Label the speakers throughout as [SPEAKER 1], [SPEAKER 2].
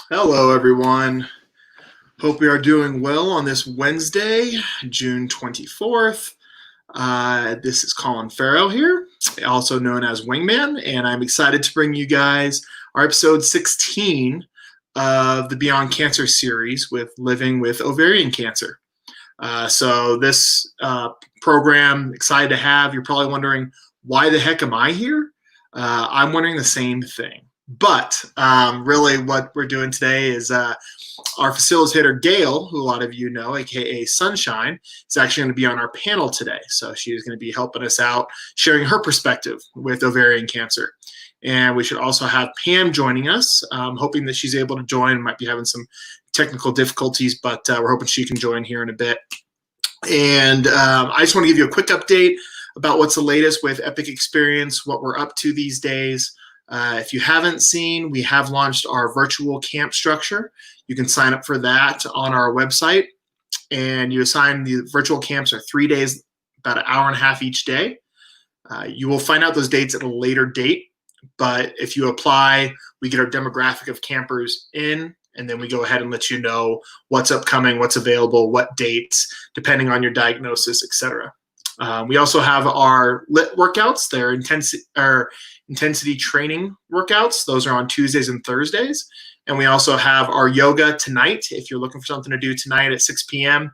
[SPEAKER 1] Hello, everyone. Hope we are doing well on this Wednesday, June 24th. This is Colin Farrow here, also known as Wingman, and I'm excited to bring you guys our episode 16 of the Beyond Cancer series with living with ovarian cancer. So this program, excited to have. You're probably wondering, why the heck am I here? I'm wondering the same thing. But really, what we're doing today is our facilitator, Gail, who a lot of you know, aka Sunshine, is actually going to be on our panel today. So she is going to be helping us out, sharing her perspective with ovarian cancer. And we should also have Pam joining us, hoping that she's able to join. Might be having some technical difficulties, but we're hoping she can join here in a bit. And I just want to give you a quick update about what's the latest with Epic Experience, what we're up to these days. If you haven't seen, we have launched our virtual camp structure. You can sign up for that on our website, and you assign the virtual camps are 3 days, about an hour and a half each day. You will find out those dates at a later date, but if you apply, we get our demographic of campers in, and then we go ahead and let you know what's upcoming, what's available, what dates, depending on your diagnosis, etc. We also have our lit workouts. They're intensity training workouts. Those are on Tuesdays and Thursdays. And we also have our yoga tonight. If you're looking for something to do tonight at 6 p.m.,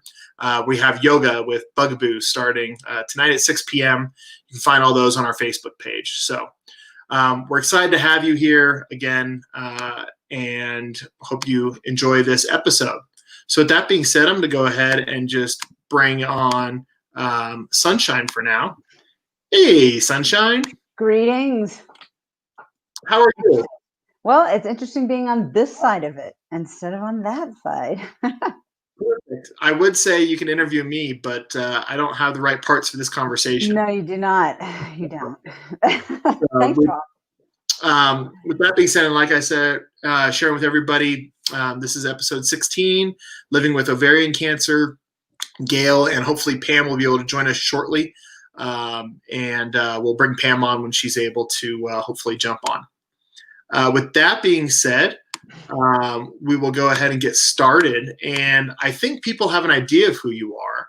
[SPEAKER 1] we have yoga with Bugaboo starting tonight at 6 p.m. You can find all those on our Facebook page. So we're excited to have you here again, and hope you enjoy this episode. So with that being said, I'm going to go ahead and just bring on Sunshine for now. Hey, Sunshine.
[SPEAKER 2] Greetings.
[SPEAKER 1] How are you?
[SPEAKER 2] Well, it's interesting being on this side of it instead of on that side.
[SPEAKER 1] Perfect. I would say you can interview me, but I don't have the right parts for this conversation.
[SPEAKER 2] No, you do not. You don't. Thanks, Rob.
[SPEAKER 1] With that being said, and like I said, sharing with everybody, this is episode 16, Living with Ovarian Cancer. Gail and hopefully Pam will be able to join us shortly, and we'll bring Pam on when she's able to hopefully jump on. With that being said, we will go ahead and get started. And I think people have an idea of who you are.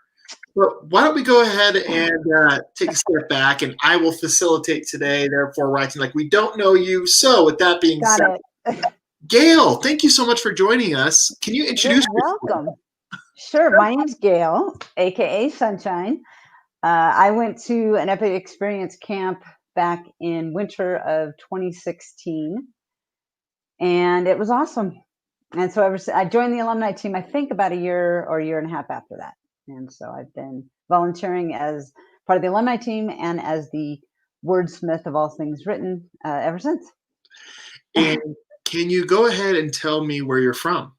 [SPEAKER 1] But why don't we go ahead and take a step back, and I will facilitate today, therefore writing like we don't know you. So with that being said, Gail, thank you so much for joining us. Can you introduce yourself?
[SPEAKER 2] Welcome. Sure. My name's Gail, aka Sunshine. I went to an Epic Experience camp back in winter of 2016, and it was awesome. And so I joined the alumni team, I think about a year or a year and a half after that. And so I've been volunteering as part of the alumni team and as the wordsmith of all things written ever since.
[SPEAKER 1] And can you go ahead and tell me where you're from?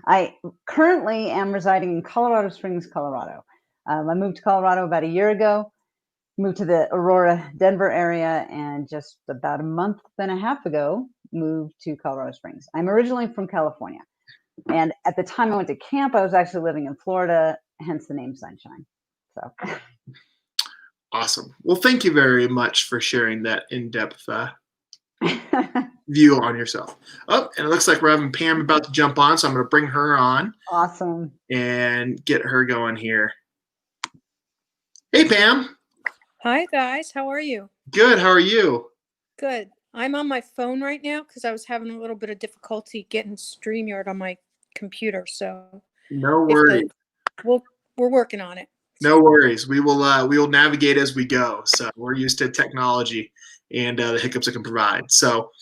[SPEAKER 2] I currently am residing in Colorado Springs, Colorado. I moved to Colorado about a year ago, moved to the Aurora, Denver area, and just about a month and a half ago, moved to Colorado Springs. I'm originally from California. And at the time I went to camp, I was actually living in Florida, hence the name Sunshine. So.
[SPEAKER 1] Awesome. Well, thank you very much for sharing that in-depth view on yourself. Oh, and it looks like we're having Pam about to jump on, so I'm going to bring her on.
[SPEAKER 2] Awesome.
[SPEAKER 1] And get her going here. Hey, Pam.
[SPEAKER 3] Hi, guys. How are you?
[SPEAKER 1] Good. How are you?
[SPEAKER 3] Good. I'm on my phone right now because I was having a little bit of difficulty getting StreamYard on my computer. So
[SPEAKER 1] no worries.
[SPEAKER 3] We're working on it.
[SPEAKER 1] No worries. We will navigate as we go. So we're used to technology and the hiccups it can provide. So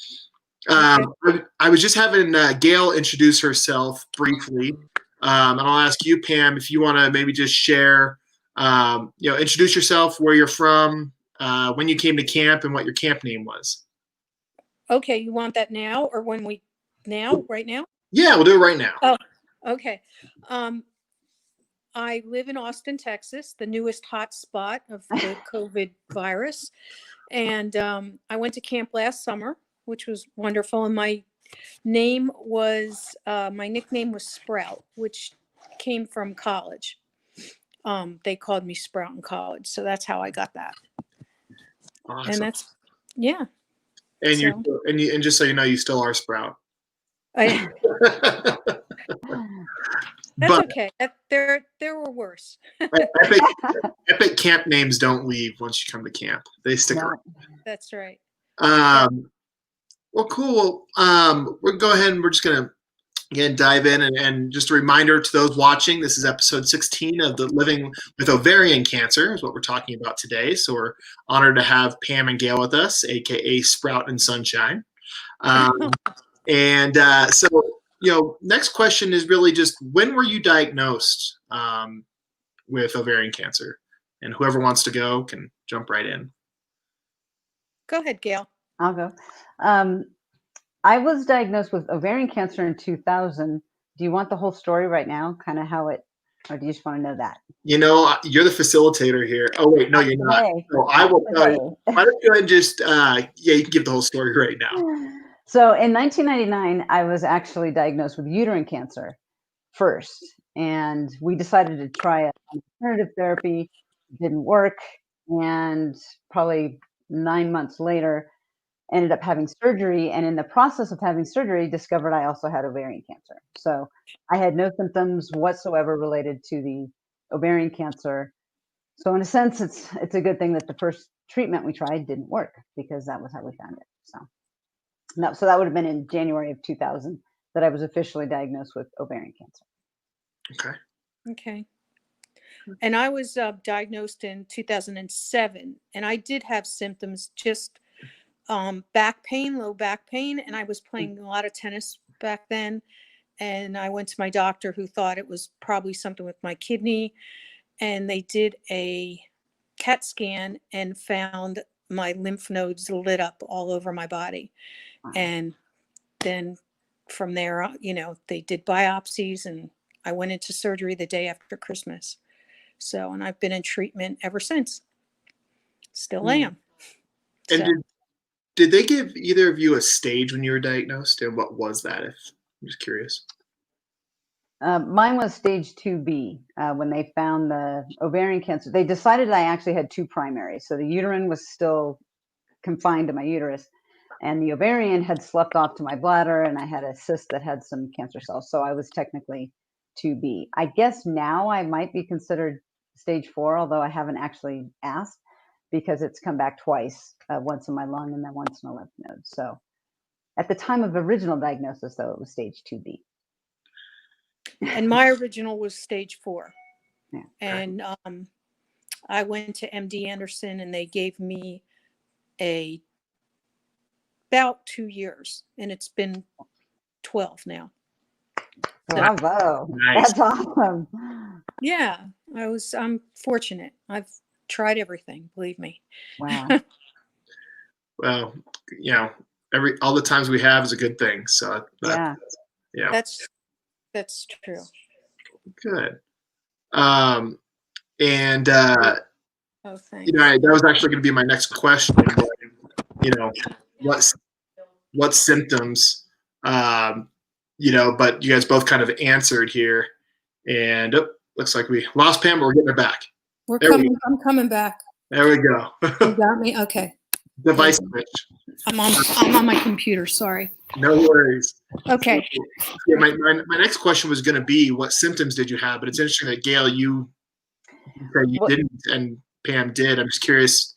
[SPEAKER 1] I was just having Gail introduce herself briefly, and I'll ask you, Pam, if you want to maybe just share, introduce yourself, where you're from, when you came to camp, and what your camp name was.
[SPEAKER 3] Okay, you want that now or right now?
[SPEAKER 1] Yeah, we'll do it right now.
[SPEAKER 3] Oh, okay. I live in Austin, Texas, the newest hot spot of the COVID virus. And I went to camp last summer, which was wonderful. And my nickname was Sprout, which came from college. They called me Sprout in college. So that's how I got that.
[SPEAKER 1] Awesome.
[SPEAKER 3] And that's, yeah.
[SPEAKER 1] And and just so you know, you still are Sprout.
[SPEAKER 3] That's
[SPEAKER 1] But
[SPEAKER 3] okay. There were worse.
[SPEAKER 1] epic, epic camp names don't leave once you come to camp. They stick
[SPEAKER 2] No.
[SPEAKER 1] around.
[SPEAKER 3] That's right.
[SPEAKER 1] Well, cool. We'll go ahead and we're just going to again dive in. And just a reminder to those watching, this is episode 16 of the Living with Ovarian Cancer is what we're talking about today. So we're honored to have Pam and Gail with us, aka Sprout and Sunshine. Next question is really just, when were you diagnosed with ovarian cancer? And whoever wants to go can jump right in.
[SPEAKER 3] Go ahead, Gail.
[SPEAKER 2] I'll go. I was diagnosed with ovarian cancer in 2000. Do you want the whole story right now? Kind of how it, or do you just want to know that?
[SPEAKER 1] You know, you're the facilitator here. Oh, wait, no, you're not. So I will tell you. Why don't you go ahead and just, you can give the whole story right now.
[SPEAKER 2] So in 1999, I was actually diagnosed with uterine cancer first. And we decided to try an alternative therapy. It didn't work. And probably 9 months later, ended up having surgery, and in the process of having surgery, discovered I also had ovarian cancer. So I had no symptoms whatsoever related to the ovarian cancer. So in a sense, it's a good thing that the first treatment we tried didn't work, because that was how we found it. So that would have been in January of 2000 that I was officially diagnosed with ovarian cancer.
[SPEAKER 3] Okay. And I was diagnosed in 2007, and I did have symptoms, just back pain, low back pain, and I was playing a lot of tennis back then, and I went to my doctor, who thought it was probably something with my kidney, and they did a CAT scan and found my lymph nodes lit up all over my body. And then from there, they did biopsies, and I went into surgery the day after Christmas. So, and I've been in treatment ever since. Still am.
[SPEAKER 1] And
[SPEAKER 3] So.
[SPEAKER 1] Did they give either of you a stage when you were diagnosed, and what was that? I'm just curious.
[SPEAKER 2] Mine was stage 2B when they found the ovarian cancer. They decided I actually had two primaries. So the uterine was still confined to my uterus, and the ovarian had slept off to my bladder, and I had a cyst that had some cancer cells. So I was technically 2B. I guess now I might be considered stage 4, although I haven't actually asked, because it's come back twice, once in my lung and then once in a lymph node. So at the time of original diagnosis, though, it was stage 2B.
[SPEAKER 3] And my original was stage 4.
[SPEAKER 2] Yeah.
[SPEAKER 3] And I went to MD Anderson, and they gave me about 2 years, and it's been 12 now.
[SPEAKER 2] Bravo.
[SPEAKER 1] Nice.
[SPEAKER 2] That's awesome.
[SPEAKER 3] Yeah, I'm fortunate. I've tried everything, believe me.
[SPEAKER 2] Wow.
[SPEAKER 1] Well, all the times we have is a good thing. So
[SPEAKER 2] Yeah.
[SPEAKER 3] That's true.
[SPEAKER 1] Good.
[SPEAKER 3] Oh, thanks.
[SPEAKER 1] That was actually going to be my next question. What symptoms? But you guys both kind of answered here, and looks like we lost Pam, but we're getting her back.
[SPEAKER 3] I'm coming back.
[SPEAKER 1] There we go.
[SPEAKER 3] You got me? Okay.
[SPEAKER 1] Device switch.
[SPEAKER 3] I'm on my computer. Sorry.
[SPEAKER 1] No worries.
[SPEAKER 3] Okay.
[SPEAKER 1] Yeah, my next question was going to be, what symptoms did you have? But it's interesting that, Gail, you said you didn't, and Pam did. I'm just curious.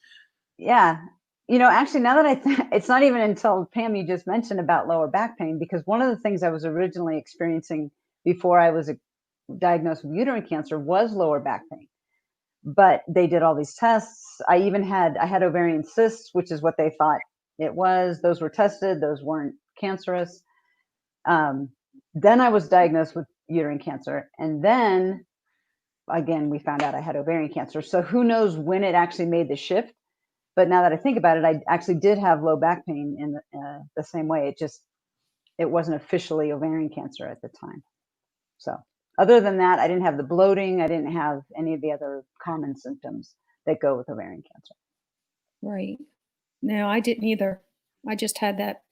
[SPEAKER 2] Yeah. Actually, now that it's not even until, Pam, you just mentioned about lower back pain, because one of the things I was originally experiencing before I was diagnosed with uterine cancer was lower back pain. But they did all these tests. I had ovarian cysts, which is what they thought it was. Those were tested. Those weren't cancerous. Then I was diagnosed with uterine cancer. And then, again, we found out I had ovarian cancer. So who knows when it actually made the shift. But now that I think about it, I actually did have low back pain in the same way. It wasn't officially ovarian cancer at the time. So other than that, I didn't have the bloating. I didn't have any of the other common symptoms that go with ovarian cancer.
[SPEAKER 3] Right. No, I didn't either. I just had that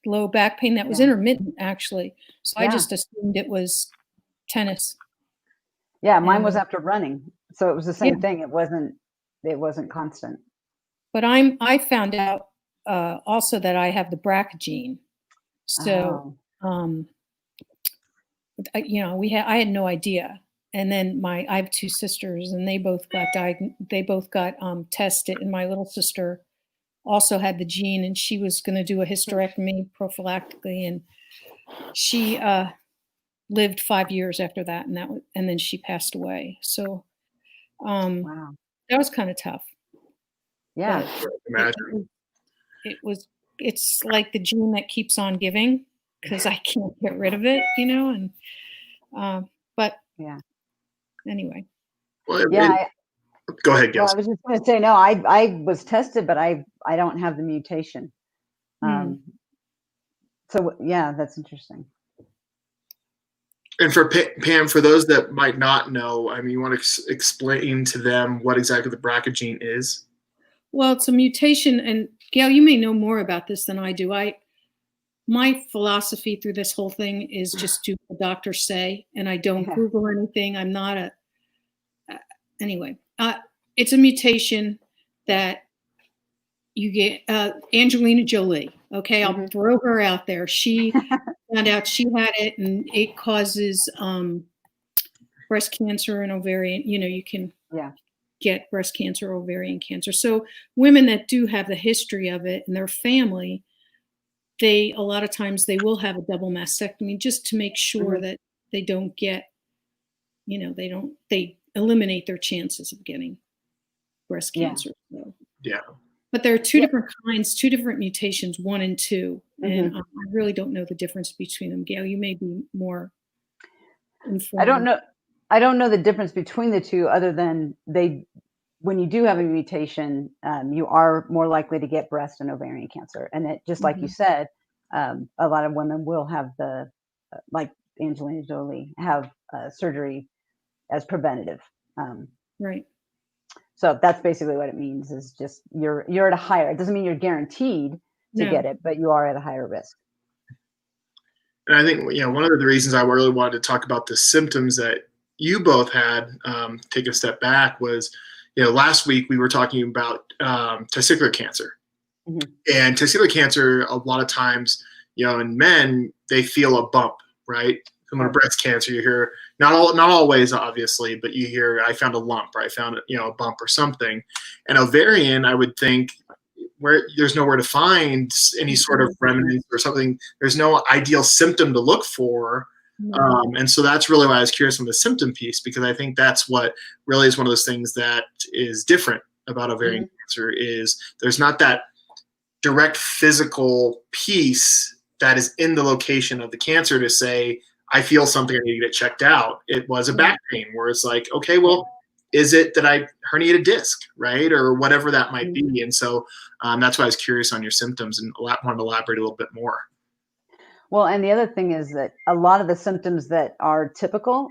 [SPEAKER 3] low back pain that was intermittent, actually. So I just assumed it was tennis.
[SPEAKER 2] Yeah, mine was after running. So it was the same thing. It wasn't constant.
[SPEAKER 3] But I found out also that I have the BRCA gene. So I had no idea. And then I have two sisters, and they both got tested. And my little sister also had the gene, and she was going to do a hysterectomy prophylactically, and she lived 5 years after that, and then she passed away. So
[SPEAKER 2] Wow.
[SPEAKER 3] that was kind of tough.
[SPEAKER 2] Yeah.
[SPEAKER 3] It's like the gene that keeps on giving, because I can't get rid of it, and but
[SPEAKER 2] yeah.
[SPEAKER 3] Anyway.
[SPEAKER 1] Well,
[SPEAKER 2] yeah.
[SPEAKER 1] Go ahead, Gail.
[SPEAKER 2] Well, I was just going to say, no, I was tested, but I don't have the mutation. So yeah, that's interesting.
[SPEAKER 1] And for Pam, for those that might not know, I mean, you want to explain to them what exactly the BRCA gene is?
[SPEAKER 3] Well, it's a mutation, and Gail, you may know more about this than I do. My philosophy through this whole thing is just do what the doctors say, and I don't Google anything. I'm not anyway. It's a mutation that you get. Angelina Jolie. Okay, I'll throw her out there. She found out she had it, and it causes breast cancer and ovarian. You can get breast cancer, ovarian cancer. So women that do have the history of it in their family, a lot of times they will have a double mastectomy just to make sure that they don't get, they eliminate their chances of getting breast cancer. So.
[SPEAKER 1] Yeah.
[SPEAKER 3] But there are two different kinds, two different mutations, 1 and 2. And I really don't know the difference between them. Gail, you may be more informed.
[SPEAKER 2] I don't know the difference between the two, other than when you do have a mutation, you are more likely to get breast and ovarian cancer. And it, just like you said, a lot of women will have like Angelina Jolie, have surgery as preventative.
[SPEAKER 3] Right.
[SPEAKER 2] So that's basically what it means, is just you're at a higher, it doesn't mean you're guaranteed to get it, but you are at a higher risk.
[SPEAKER 1] And I think, one of the reasons I really wanted to talk about the symptoms that you both had, take a step back, was, last week we were talking about testicular cancer. And testicular cancer, a lot of times, in men, they feel a bump, right? Similar to breast cancer, you hear, not always, obviously, but you hear, I found a lump, or I found a bump or something. And ovarian, I would think, where there's nowhere to find any sort of remnants or something, there's no ideal symptom to look for. And so that's really why I was curious on the symptom piece, because I think that's what really is one of those things that is different about ovarian cancer, is there's not that direct physical piece that is in the location of the cancer to say, I feel something, I need to get it checked out. It was a back pain where it's like, okay, well, is it that I herniated disc, right? Or whatever that might be. And so that's why I was curious on your symptoms and wanted to elaborate a little bit more.
[SPEAKER 2] Well, and the other thing is that a lot of the symptoms that are typical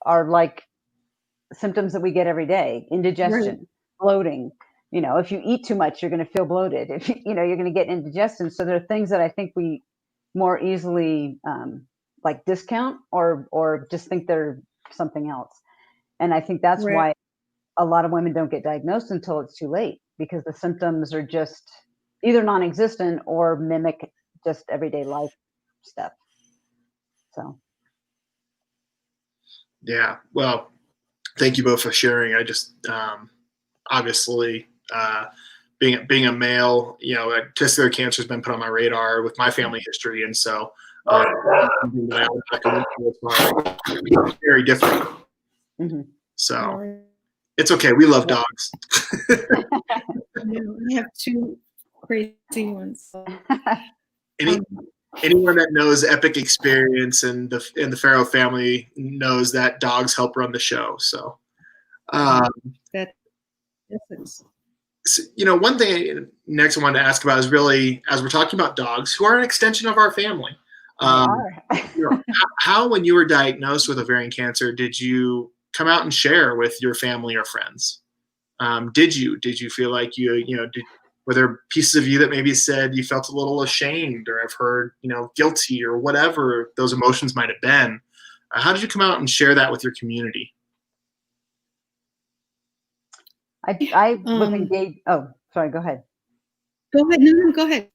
[SPEAKER 2] are like symptoms that we get every day: indigestion, bloating. If you eat too much, you're going to feel bloated. If you're going to get indigestion. So there are things that I think we more easily like discount or just think they're something else. And I think that's why a lot of women don't get diagnosed until it's too late, because the symptoms are just either non-existent or mimic just everyday life stuff. So.
[SPEAKER 1] Yeah. Well, thank you both for sharing. I just, obviously, being a male, testicular cancer has been put on my radar with my family history. And so, very different. So it's okay. We love dogs.
[SPEAKER 3] We have two crazy ones.
[SPEAKER 1] Anyone that knows Epic Experience and the Farrow family knows that dogs help run the show. So, one thing next I wanted to ask about is really, as we're talking about dogs, who are an extension of our family. How, when you were diagnosed with ovarian cancer, did you come out and share with your family or friends? Did you feel like were there pieces of you that maybe said you felt a little ashamed, or I've heard, guilty, or whatever those emotions might have been? How did you come out and share that with your community?
[SPEAKER 2] I was engaged. Oh, sorry. Go ahead.
[SPEAKER 3] Go ahead. No, go ahead.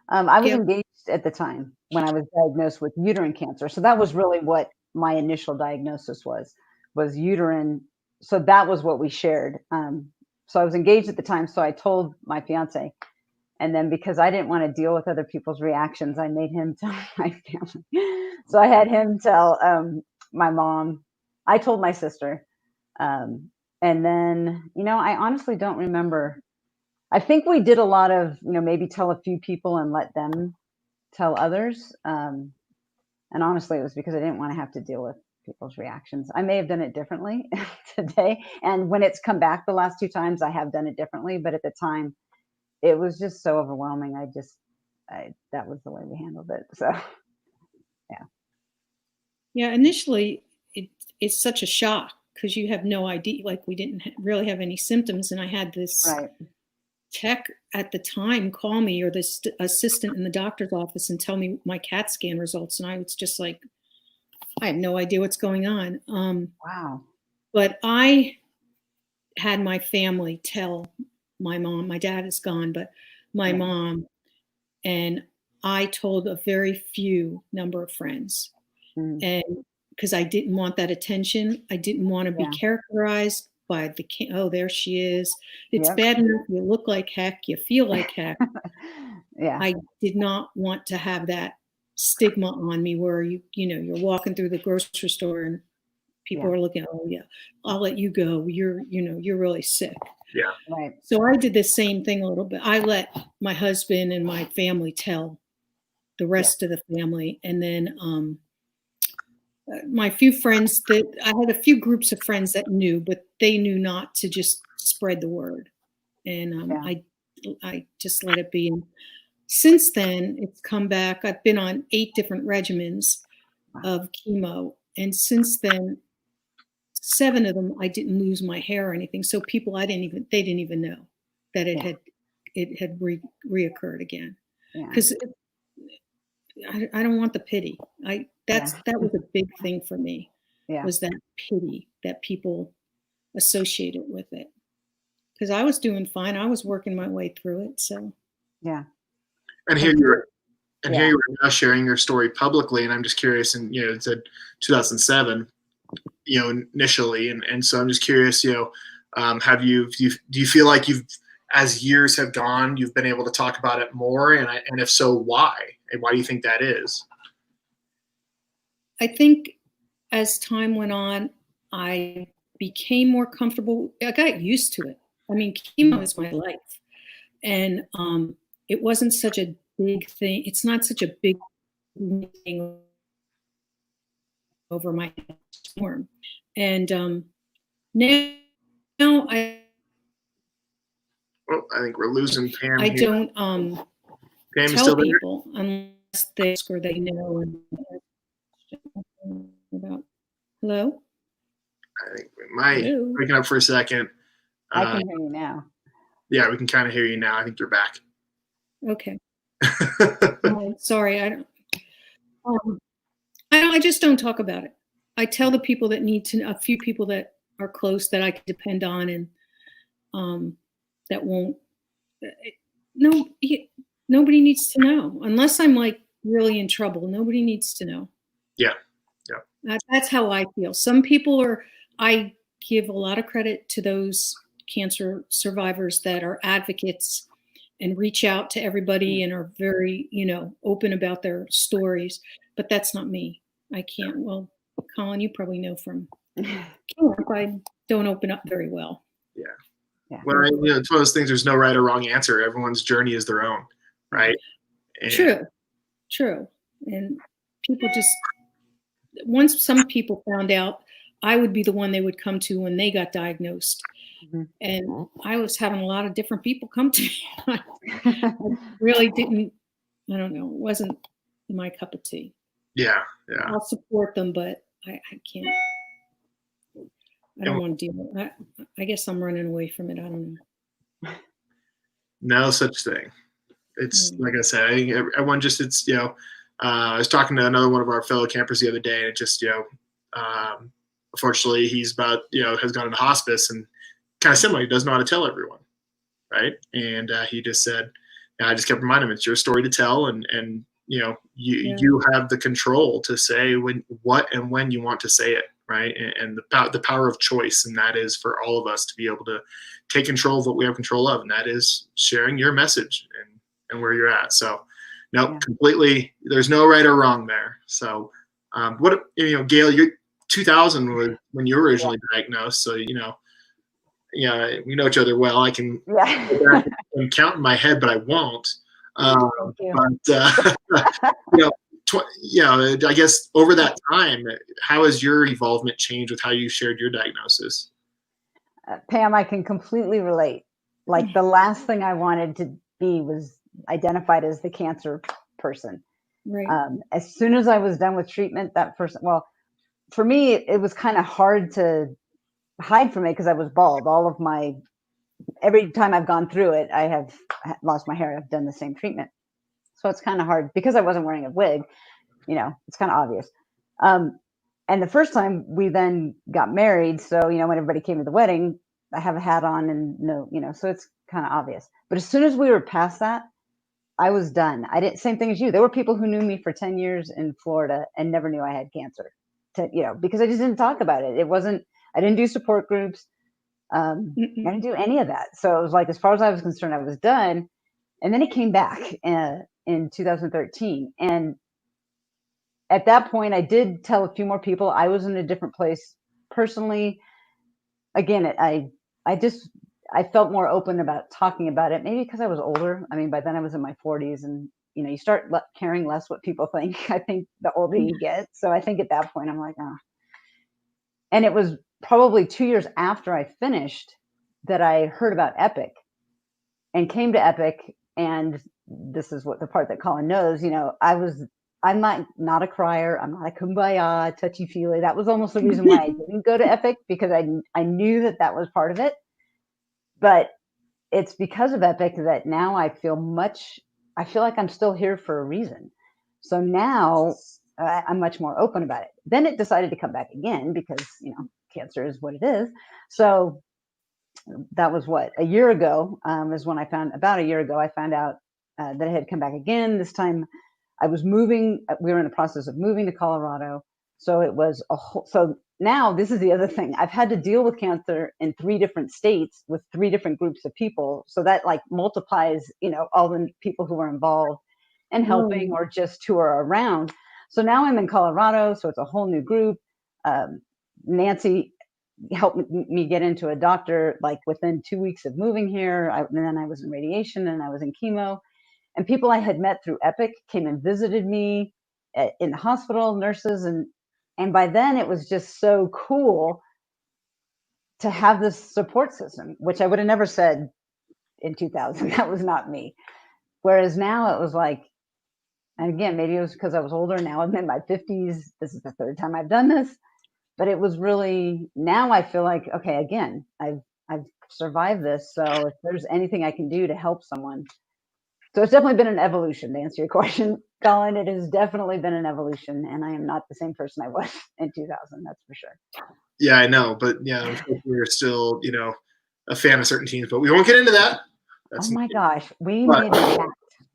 [SPEAKER 2] I was engaged at the time when I was diagnosed with uterine cancer. So that was really what my initial diagnosis was uterine. So that was what we shared. So I was engaged at the time. So I told my fiance, and then because I didn't want to deal with other people's reactions, I made him tell my family. So I had him tell my mom. I told my sister. And then, I honestly don't remember. I think we did a lot of, maybe tell a few people and let them tell others. And honestly, it was because I didn't want to have to deal with people's reactions. I may have done it differently today. And when it's come back the last 2 times, I have done it differently. But at the time, it was just so overwhelming. That was the way we handled it. So, yeah.
[SPEAKER 4] Yeah, initially, it's such a shock because you have no idea. Like, we didn't really have any symptoms. And I had this
[SPEAKER 2] Right.
[SPEAKER 4] tech at the time call me, or this assistant in the doctor's office, and tell me my CAT scan results. And I was just like, I have no idea what's going on.
[SPEAKER 2] Wow.
[SPEAKER 4] But I had my family tell my mom. My dad is gone, but my mom, and I told a very few number of friends. And because I didn't want that attention, I didn't want to be characterized by oh, there she is. It's bad enough you look like heck, you feel like heck.
[SPEAKER 2] Yeah.
[SPEAKER 4] I did not want to have that stigma on me where you're walking through the grocery store and people are looking, oh yeah, I'll let you go. You're really sick.
[SPEAKER 1] Yeah.
[SPEAKER 2] Right.
[SPEAKER 4] So I did the same thing a little bit. I let my husband and my family tell the rest of the family. And then my few friends I had a few groups of friends that knew, but they knew not to just spread the word. And I just let it be. And since then, it's come back. I've been on 8 different regimens of chemo. And since then, 7 of them, I didn't lose my hair or anything. So people, they didn't even know that it had reoccurred again. Because I don't want the pity. That was a big thing for me. Was that pity that people associated with it. Because I was doing fine. I was working my way through it. So
[SPEAKER 1] And here you are now sharing your story publicly, and I'm just curious. And it said 2007, initially, and so I'm just curious. Do you feel like as years have gone, you've been able to talk about it more, and if so, why? And why do you think that is?
[SPEAKER 4] I think as time went on, I became more comfortable. I got used to it. I mean, chemo is my life, and it wasn't such a big thing. It's not such a big thing over my storm. And now I
[SPEAKER 1] think we're losing Pam.
[SPEAKER 4] I
[SPEAKER 1] here.
[SPEAKER 4] don't
[SPEAKER 1] Pam
[SPEAKER 4] tell
[SPEAKER 1] still
[SPEAKER 4] people unless they or they know. About hello.
[SPEAKER 1] I think we might waking up for a second.
[SPEAKER 2] I can hear you now.
[SPEAKER 1] Yeah, we can kind of hear you now. I think you're back.
[SPEAKER 4] Okay. Sorry, I just don't talk about it. I tell the people that need to, a few people that are close that I can depend on, and that won't. Nobody needs to know unless I'm like really in trouble. Nobody needs to know.
[SPEAKER 1] Yeah.
[SPEAKER 4] That's how I feel. Some people I give a lot of credit to those cancer survivors that are advocates and reach out to everybody and are very, open about their stories. But that's not me. I can't. Well, Colin, you probably know from camp, I don't open up very well.
[SPEAKER 1] Yeah. Well, it's one of those things. There's no right or wrong answer. Everyone's journey is their own, right? And
[SPEAKER 4] True. And people just, once some people found out, I would be the one they would come to when they got diagnosed. And I was having a lot of different people come to me. I really didn't, I don't know, it wasn't my cup of tea.
[SPEAKER 1] Yeah.
[SPEAKER 4] I'll support them, but I can't. I don't want to deal with it. I guess I'm running away from it. I don't know.
[SPEAKER 1] No such thing. It's like I said, I think everyone just, I was talking to another one of our fellow campers the other day, and it just, unfortunately he's has gone into hospice, and kind of similar. He doesn't know how to tell everyone. Right. And he just said, I just kept reminding him, it's your story to tell. And you have the control to say what and when you want to say it, right? And the power of choice, and that is for all of us to be able to take control of what we have control of, and that is sharing your message and where you're at. So, no, completely. There's no right or wrong there. So, Gail, you're 2000 was when you were originally diagnosed. So, we know each other well. I can go back and count in my head, but I won't.
[SPEAKER 2] Thank you.
[SPEAKER 1] I guess over that time, how has your involvement changed with how you shared your diagnosis?
[SPEAKER 2] Pam, I can completely relate. Like the last thing I wanted to be was identified as the cancer person.
[SPEAKER 4] Right.
[SPEAKER 2] As soon as I was done with treatment, for me, it was kind of hard to hide from it because I was bald. Every time I've gone through it, I have lost my hair. I've done the same treatment. So it's kind of hard because I wasn't wearing a wig, it's kind of obvious. And the first time we then got married. So, when everybody came to the wedding, I have a hat on and so it's kind of obvious. But as soon as we were past that, I was done. Same thing as you. There were people who knew me for 10 years in Florida and never knew I had cancer, because I just didn't talk about it. I didn't do support groups. I didn't do any of that. So it was like, as far as I was concerned, I was done. And then it came back in 2013. And at that point, I did tell a few more people. I was in a different place personally. Again, I felt more open about talking about it, maybe because I was older. I mean, by then I was in my 40s, and you start caring less what people think. I think the older you get. So I think at that point, I'm like, oh. And it was probably 2 years after I finished that I heard about Epic and came to Epic. And this is what the part that Colin knows, I'm not a crier. I'm not a kumbaya, touchy-feely. That was almost the reason why I didn't go to Epic, because I knew that was part of it. But it's because of Epic that now I feel like I'm still here for a reason. So now I'm much more open about it. Then it decided to come back again because, cancer is what it is. So that was a year ago is when about a year ago, I found out that it had come back again. This time I was moving. We were in the process of moving to Colorado. So it was so now this is the other thing. I've had to deal with cancer in 3 different states with 3 different groups of people. So that multiplies, all the people who are involved and helping or just who are around. So now I'm in Colorado. So it's a whole new group. Nancy helped me get into a doctor within 2 weeks of moving here. And then I was in radiation and I was in chemo. And people I had met through Epic came and visited me in the hospital, nurses. And by then it was just so cool to have this support system, which I would have never said in 2000. That was not me. Whereas now it was and again, maybe it was because I was older. Now I'm in my 50s. This is the 3rd time I've done this. But it was really, now I feel like, okay, again, I've survived this. So if there's anything I can do to help someone. So it's definitely been an evolution, to answer your question, Colin. It has definitely been an evolution, and I am not the same person I was in 2000. That's for sure.
[SPEAKER 1] Yeah, I know, but we're still, a fan of certain teams, but we won't get into that.
[SPEAKER 2] Oh my gosh, we made a pact.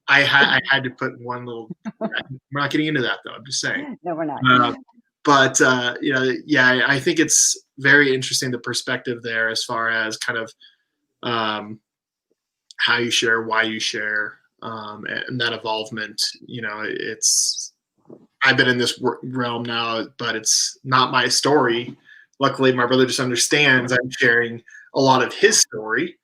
[SPEAKER 1] I had to put one little. We're not getting into that though. I'm just saying.
[SPEAKER 2] No, we're not.
[SPEAKER 1] But I think it's very interesting, the perspective there as far as kind of how you share, why you share, and that involvement. I've been in this realm now, but it's not my story. Luckily, my brother just understands I'm sharing a lot of his story.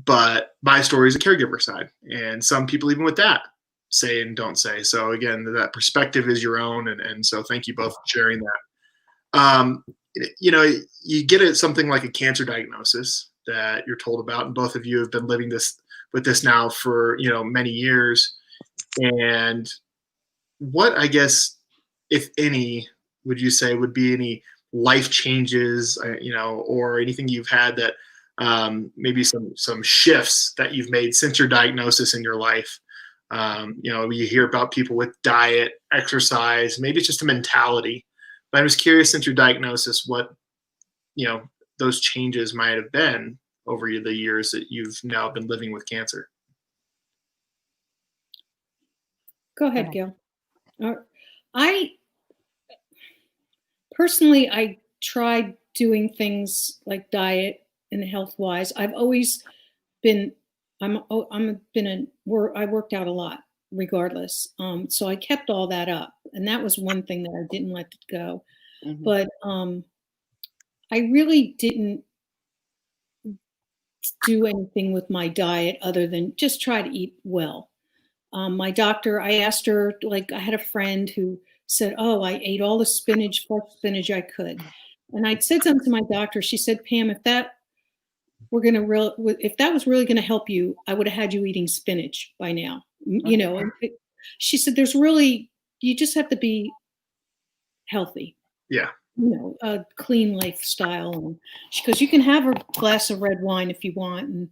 [SPEAKER 1] But my story is a caregiver side, and some people, even with that, say and don't say. So again, that perspective is your own, and so thank you both for sharing that. You get something like a cancer diagnosis that you're told about, and both of you have been living with this now for many years. And what, I guess, if any, would you say would be any life changes, or anything you've had that maybe some shifts that you've made since your diagnosis in your life? You hear about people with diet, exercise, maybe it's just a mentality. But I'm just curious, since your diagnosis, what those changes might have been over the years that you've now been living with cancer.
[SPEAKER 4] Go ahead, Gail. I personally, I tried doing things like diet and health wise. I've always been, I worked out a lot regardless. So I kept all that up, and that was one thing that I didn't let go.
[SPEAKER 2] Mhm.
[SPEAKER 4] But I really didn't do anything with my diet other than just try to eat well. My doctor, I asked her, like, I had a friend who said, "Oh, I ate all the spinach, fresh spinach I could." And I said something to my doctor. She said, "Pam, if that was really going to help you, I would have had you eating spinach by now." You know, she said, you just have to be healthy.
[SPEAKER 1] Yeah.
[SPEAKER 4] You know, a clean lifestyle. And she goes, "You can have a glass of red wine if you want." And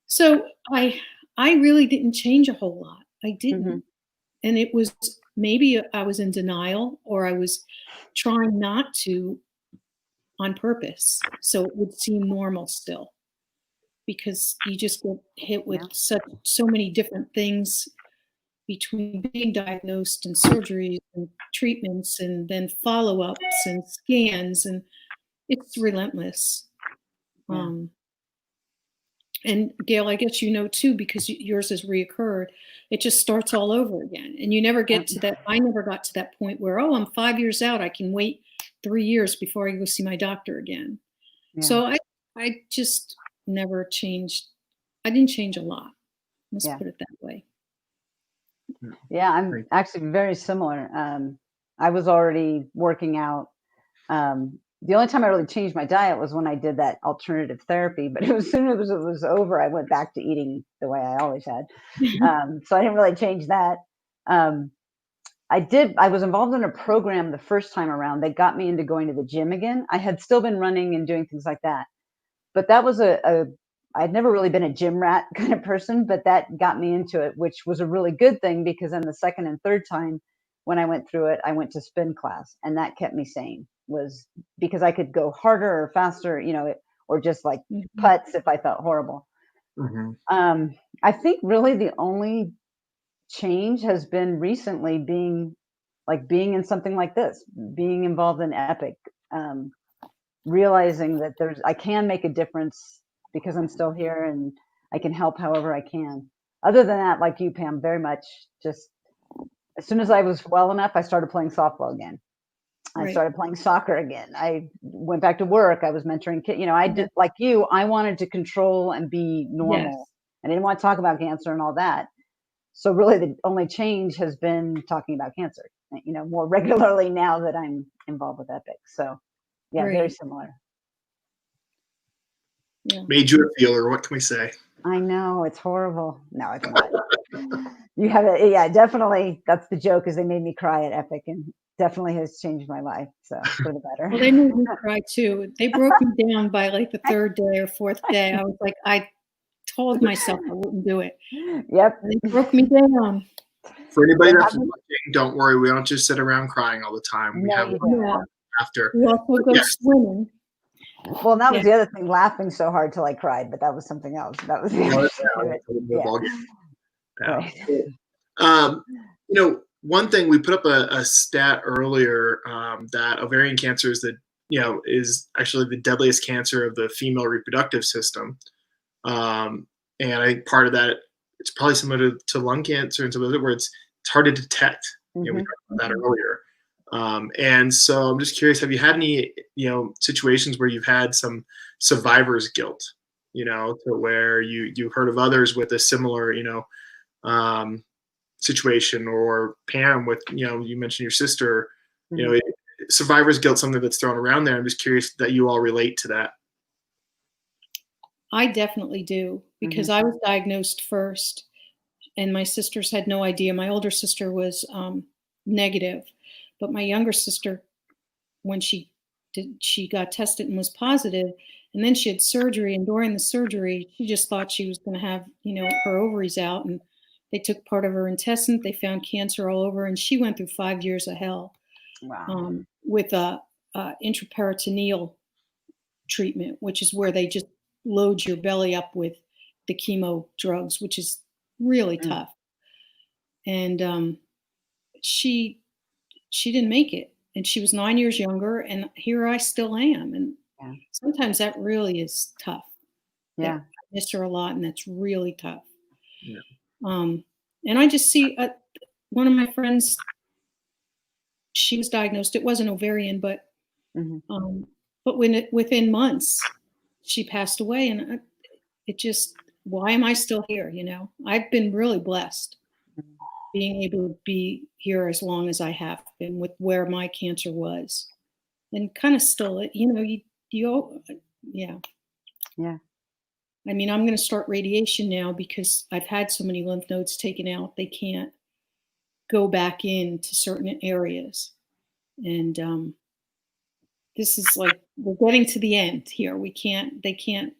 [SPEAKER 4] so I really didn't change a whole lot. I didn't.
[SPEAKER 2] Mhm.
[SPEAKER 4] And it was maybe I was in denial, or I was trying not to on purpose, so it would seem normal still, because you just get hit with so many different things between being diagnosed and surgeries and treatments and then follow-ups and scans, and it's relentless.
[SPEAKER 2] Yeah.
[SPEAKER 4] And Gail, I guess you know too, because yours has reoccurred. It just starts all over again, and you never get to that. I never got to that point where, oh, I'm 5 years out, I can wait 3 years before I go see my doctor again.
[SPEAKER 2] Yeah.
[SPEAKER 4] So I just never changed. I didn't change a lot. Let's put it that way.
[SPEAKER 2] Yeah, I'm actually very similar. I was already working out. The only time I really changed my diet was when I did that alternative therapy, but as soon as it was over, I went back to eating the way I always had. So I didn't really change that. I was involved in a program the first time around. They got me into going to the gym again. I had still been running and doing things like that, but that was I'd never really been a gym rat kind of person, but that got me into it, which was a really good thing, because then the second and third time when I went through it, I went to spin class, and that kept me sane, was because I could go harder or faster, you know, or just like putts if I felt horrible. I think really the only change has been recently being in something like this, being involved in Epic, realizing that I can make a difference because I'm still here and I can help however I can. Other than that, like you, Pam, very much just as soon as I was well enough, I started playing softball again. I started playing soccer again. I went back to work. I was mentoring kids. You know, I did like you. I wanted to control and be normal. I didn't want to talk about cancer and all that. So really, the only change has been talking about cancer, you know, more regularly now that I'm involved with Epic. So, yeah, very similar.
[SPEAKER 4] Yeah.
[SPEAKER 1] Made you a feeler. What can we say?
[SPEAKER 2] I know, it's horrible. No, it's not. You have it. Yeah, definitely. That's the joke, is they made me cry at Epic, and definitely has changed my life. So for the better.
[SPEAKER 4] Well, they made me cry too. They broke me down by like the third day or fourth day. I was like, I told myself I wouldn't do it.
[SPEAKER 2] Yep.
[SPEAKER 4] And they broke me down.
[SPEAKER 1] For anybody that's watching, don't worry. We don't just sit around crying all the time. We have after.
[SPEAKER 4] We also go swimming.
[SPEAKER 2] Well, that was the other thing, laughing so hard till I cried, but that was something else. That was
[SPEAKER 1] you know, one thing we put up a stat earlier, that ovarian cancer is is actually the deadliest cancer of the female reproductive system. And I think part of that, it's probably similar to lung cancer and some other, where it's hard to detect. You know, we talked about that earlier. And so I'm just curious, have you had any, situations where you've had some survivor's guilt, to where you've heard of others with a similar, situation, or Pam with, you mentioned your sister, survivor's guilt, something that's thrown around there. I'm just curious that you all relate to that.
[SPEAKER 4] I definitely do, because I was diagnosed first and my sisters had no idea. My older sister was negative, but my younger sister, when she got tested and was positive, and then she had surgery, and during the surgery, she just thought she was going to have, her ovaries out, and they took part of her intestine. They found cancer all over, and she went through 5 years of hell.
[SPEAKER 2] Wow.
[SPEAKER 4] With a intraperitoneal treatment, which is where they just load your belly up with the chemo drugs, which is really tough. and she didn't make it, and she was 9 years younger, and here I still am. And
[SPEAKER 2] Yeah.
[SPEAKER 4] sometimes that really is tough.
[SPEAKER 2] Yeah.
[SPEAKER 4] I miss her a lot, and that's really tough.
[SPEAKER 1] Yeah.
[SPEAKER 4] And I just see one of my friends, she was diagnosed, it wasn't ovarian, but within months she passed away. And it just, why am I still here? I've been really blessed being able to be here as long as I have been with where my cancer was, and kind of still, yeah. I mean, I'm going to start radiation now because I've had so many lymph nodes taken out. They can't go back into certain areas. And this is like, we're getting to the end here. They can't,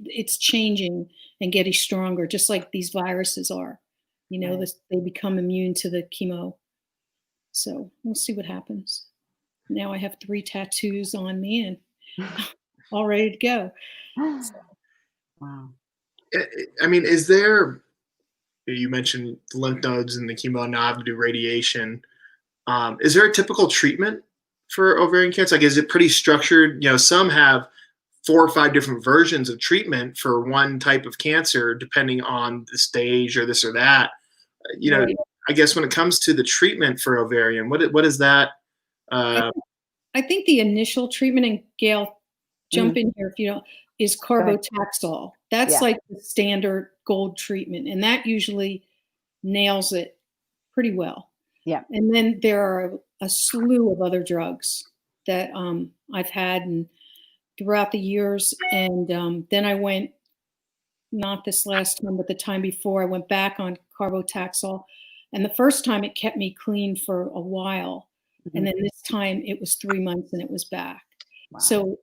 [SPEAKER 4] it's changing and getting stronger, just like these viruses are. They become immune to the chemo. So we'll see what happens. Now I have 3 tattoos on me and all ready to go. So.
[SPEAKER 2] Wow.
[SPEAKER 1] I mean, you mentioned the lymph nodes and the chemo, now I have to do radiation. Is there a typical treatment for ovarian cancer? Like, is it pretty structured? Some have 4 or 5 different versions of treatment for one type of cancer, depending on the stage or this or that.
[SPEAKER 4] Right.
[SPEAKER 1] I guess when it comes to the treatment for ovarian, what is that?
[SPEAKER 4] I think the initial treatment, and Gail, jump in here if you don't, is carbotaxol. That's like the standard gold treatment, and that usually nails it pretty well.
[SPEAKER 2] Yeah.
[SPEAKER 4] And then there are a slew of other drugs that I've had and throughout the years. And then I went, not this last time, but the time before, I went back on carbotaxol. And the first time it kept me clean for a while. And then this time it was 3 months and it was back. Wow. So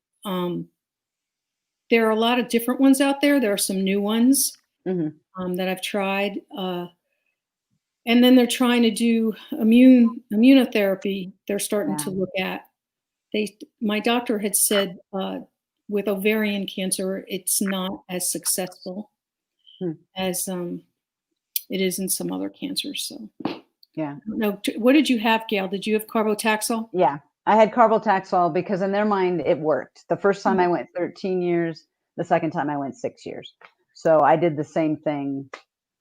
[SPEAKER 4] there are a lot of different ones out there. There are some new ones that I've tried. And then they're trying to do immunotherapy. They're starting to look at. My doctor had said with ovarian cancer, it's not as successful as it is in some other cancers. So
[SPEAKER 2] yeah.
[SPEAKER 4] No, what did you have, Gail? Did you have carbotaxol?
[SPEAKER 2] Yeah, I had carbotaxol because in their mind it worked. The first time I went 13 years. The second time I went 6 years. So I did the same thing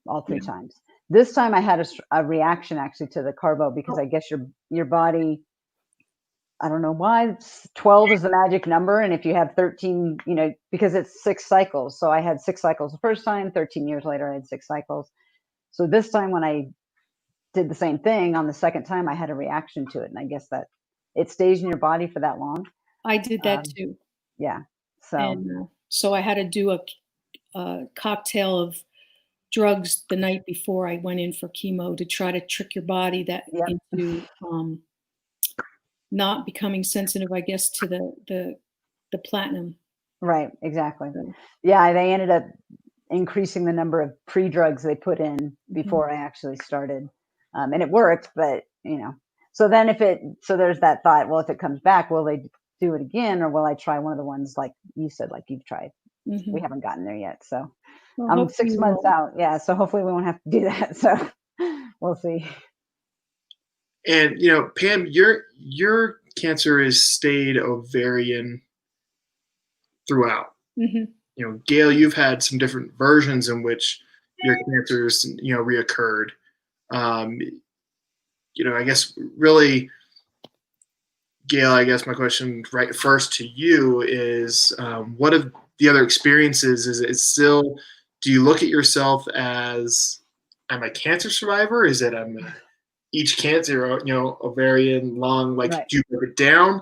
[SPEAKER 2] all 3 times. This time I had a reaction actually to the carbo because I guess your body, I don't know why, 12 is the magic number. And if you have 13, because it's 6 cycles. So I had 6 cycles the first time, 13 years later, I had 6 cycles. So this time when I did the same thing on the second time, I had a reaction to it. And I guess that it stays in your body for that long.
[SPEAKER 4] I did that too.
[SPEAKER 2] Yeah.
[SPEAKER 4] So I had to do a cocktail of drugs the night before I went in for chemo to try to trick your body into not becoming sensitive, I guess, to the platinum.
[SPEAKER 2] Right. Exactly. Yeah. They ended up increasing the number of pre-drugs they put in before I actually started. And it worked, but so then so there's that thought, well, if it comes back, will they do it again? Or will I try one of the ones like you said, like you've tried? We haven't gotten there yet. So I'm 6 months out. Yeah. So hopefully we won't have to do that. So we'll see.
[SPEAKER 1] And, Pam, your cancer has stayed ovarian throughout. Gail, you've had some different versions in which your cancers, reoccurred. I guess really, Gail, I guess my question right first to you is, what have the other experiences? Is it still, do you look at yourself as, I'm a cancer survivor? Is it each cancer, ovarian, lung, like, do you break it down?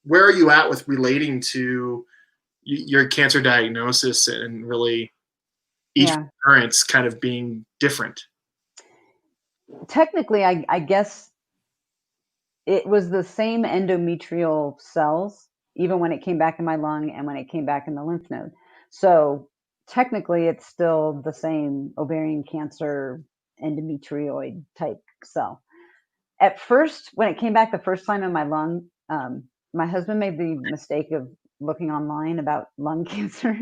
[SPEAKER 1] Where are you at with relating to your cancer diagnosis and really each occurrence kind of being different?
[SPEAKER 2] Technically, I guess it was the same endometrial cells, even when it came back in my lung and when it came back in the lymph node. So technically, it's still the same ovarian cancer endometrioid type cell. At first, when it came back the first time in my lung, my husband made the mistake of looking online about lung cancer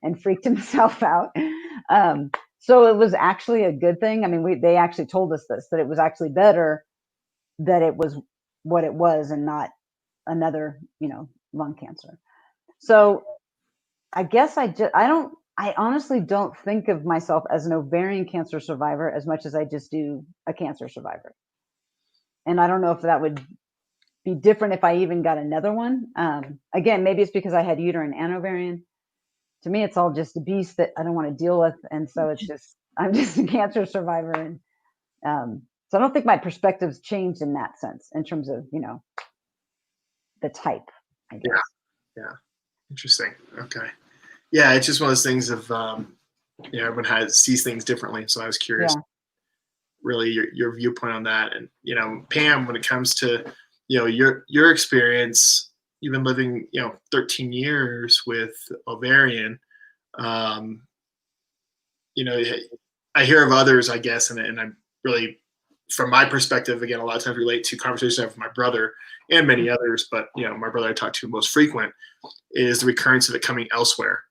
[SPEAKER 2] and freaked himself out. So it was actually a good thing. I mean, they actually told us this, that it was actually better that it was what it was and not another, lung cancer. So I guess I honestly don't think of myself as an ovarian cancer survivor as much as I just do a cancer survivor. And I don't know if that would be different if I even got another one. Again, maybe it's because I had uterine and ovarian. To me, it's all just a beast that I don't want to deal with. And so I'm just a cancer survivor. And so I don't think my perspective's changed in that sense, in terms of, the type, I guess.
[SPEAKER 1] Yeah. Interesting. Okay. Yeah. It's just one of those things of, everyone sees things differently. So I was curious, really your viewpoint on that. And, Pam, when it comes to, your experience, you've been living, 13 years with ovarian, I hear of others, I guess, and I'm really, from my perspective, again, a lot of times relate to conversations I have with my brother and many others, but my brother I talk to most frequent is the recurrence of it coming elsewhere.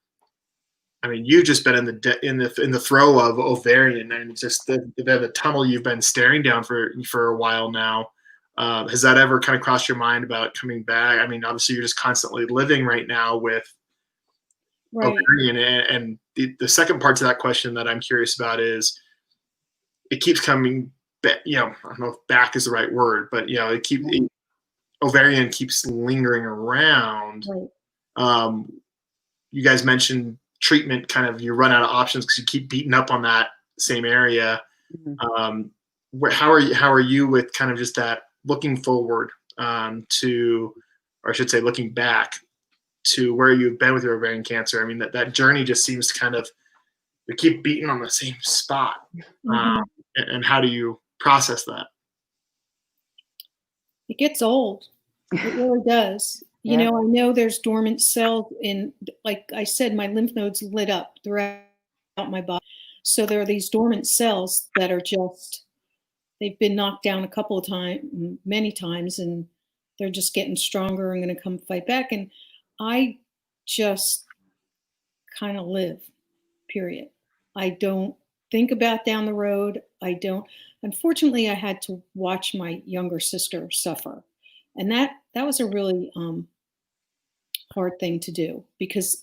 [SPEAKER 1] I mean, you've just been in the throe of ovarian, and just the tunnel you've been staring down for a while now. Has that ever kind of crossed your mind about coming back? I mean, obviously you're just constantly living right now with ovarian, and the second part to that question that I'm curious about is, it keeps coming back. I don't know if back is the right word, but ovarian keeps lingering around.
[SPEAKER 4] Right.
[SPEAKER 1] You guys mentioned treatment, kind of you run out of options because you keep beating up on that same area. How are you with kind of just that looking forward to, or I should say looking back to where you've been with your ovarian cancer? I mean, that journey just seems to kind of, you keep beating on the same spot. And how do you process that?
[SPEAKER 4] It gets old. It really does. I know there's dormant cells like I said, my lymph nodes lit up throughout my body. So there are these dormant cells that are they've been knocked down a couple of times, many times, and they're just getting stronger and going to come fight back. And I just kind of live, period. I don't think about down the road. Unfortunately, I had to watch my younger sister suffer. And that was a really hard thing to do, because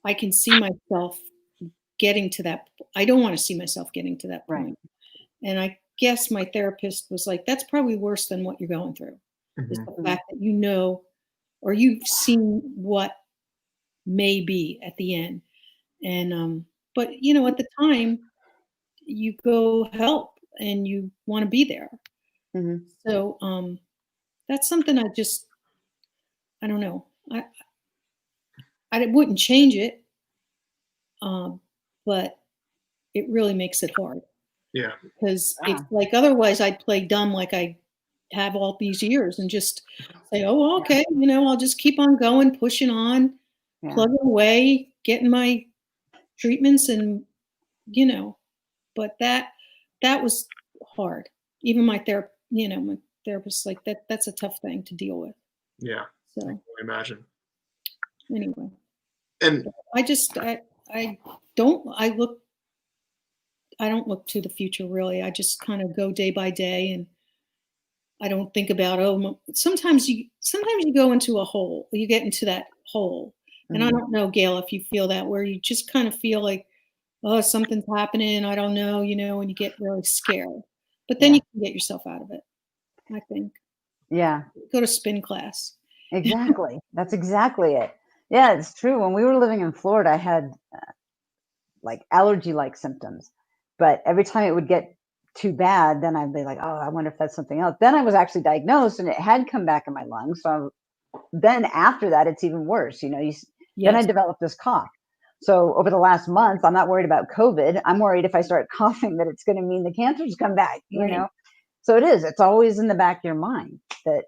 [SPEAKER 4] I can see myself getting to that. I don't want to see myself getting to that point. And I guess my therapist was like, that's probably worse than what you're going through. Is the fact that or you've seen what may be at the end. And but at the time you go help and you want to be there. So that's something I don't know. I wouldn't change it, but it really makes it hard.
[SPEAKER 1] Yeah.
[SPEAKER 4] Because it's like, otherwise I'd play dumb like I have all these years and just say, oh, okay, I'll just keep on going, pushing on, plugging away, getting my treatments, and but that was hard. Even my therapist, like, that's a tough thing to deal with.
[SPEAKER 1] Yeah.
[SPEAKER 4] So
[SPEAKER 1] I can imagine.
[SPEAKER 4] Anyway.
[SPEAKER 1] And
[SPEAKER 4] I don't look to the future, really. I just kind of go day by day, and I don't think about, sometimes you go into a hole, you get into that hole. And I don't know, Gail, if you feel that, where you just kind of feel like, oh, something's happening, I don't know, and you get really scared. But then you can get yourself out of it, I think.
[SPEAKER 2] Yeah.
[SPEAKER 4] Go to spin class.
[SPEAKER 2] Exactly. That's exactly it. Yeah, it's true. When we were living in Florida, I had like allergy-like symptoms, but every time it would get too bad, then I'd be like, oh, I wonder if that's something else. Then I was actually diagnosed, and it had come back in my lungs. So then after that, it's even worse. Then I developed this cough. So over the last month, I'm not worried about COVID. I'm worried if I start coughing that it's going to mean the cancer's come back, So it's always in the back of your mind that,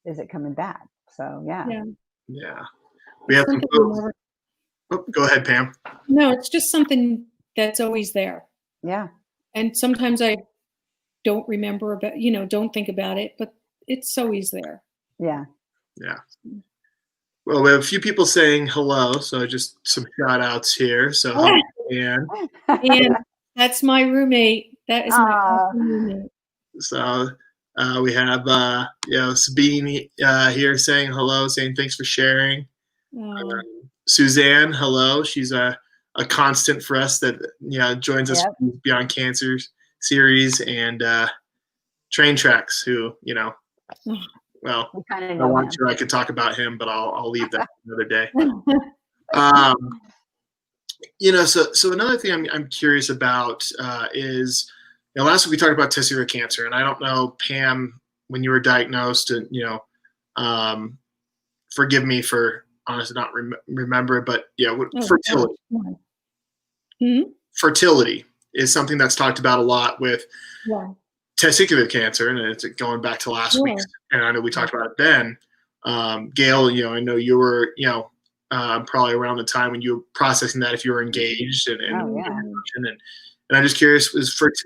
[SPEAKER 2] is it coming back? So, yeah.
[SPEAKER 1] Yeah. We have some folks. Go ahead, Pam.
[SPEAKER 4] No, it's just something that's always there.
[SPEAKER 2] Yeah.
[SPEAKER 4] And sometimes I don't remember about, don't think about it, but it's always there.
[SPEAKER 2] Yeah.
[SPEAKER 1] Yeah. Well, we have a few people saying hello, so just some shout outs here. So Anne.
[SPEAKER 4] And that's my roommate. That is my
[SPEAKER 2] Aw.
[SPEAKER 4] awesome roommate.
[SPEAKER 1] So we have Sabine here saying hello, saying thanks for sharing. Suzanne, hello. She's a constant for us that joins us
[SPEAKER 2] Yep.
[SPEAKER 1] from Beyond Cancer series, and Train Tracks, who well,
[SPEAKER 2] We kind of
[SPEAKER 1] I
[SPEAKER 2] know
[SPEAKER 1] want
[SPEAKER 2] him.
[SPEAKER 1] to. I could talk about him, but I'll leave that another day. So another thing I'm curious about is, last week we talked about testicular cancer, and I don't know, Pam, when you were diagnosed, and forgive me for honestly not remember, but fertility. Fertility is something that's talked about a lot with testicular cancer, and it's going back to last week, and I know we talked about it then. Gail, I know you were, probably around the time when you were processing that, if you were engaged, and I'm just curious,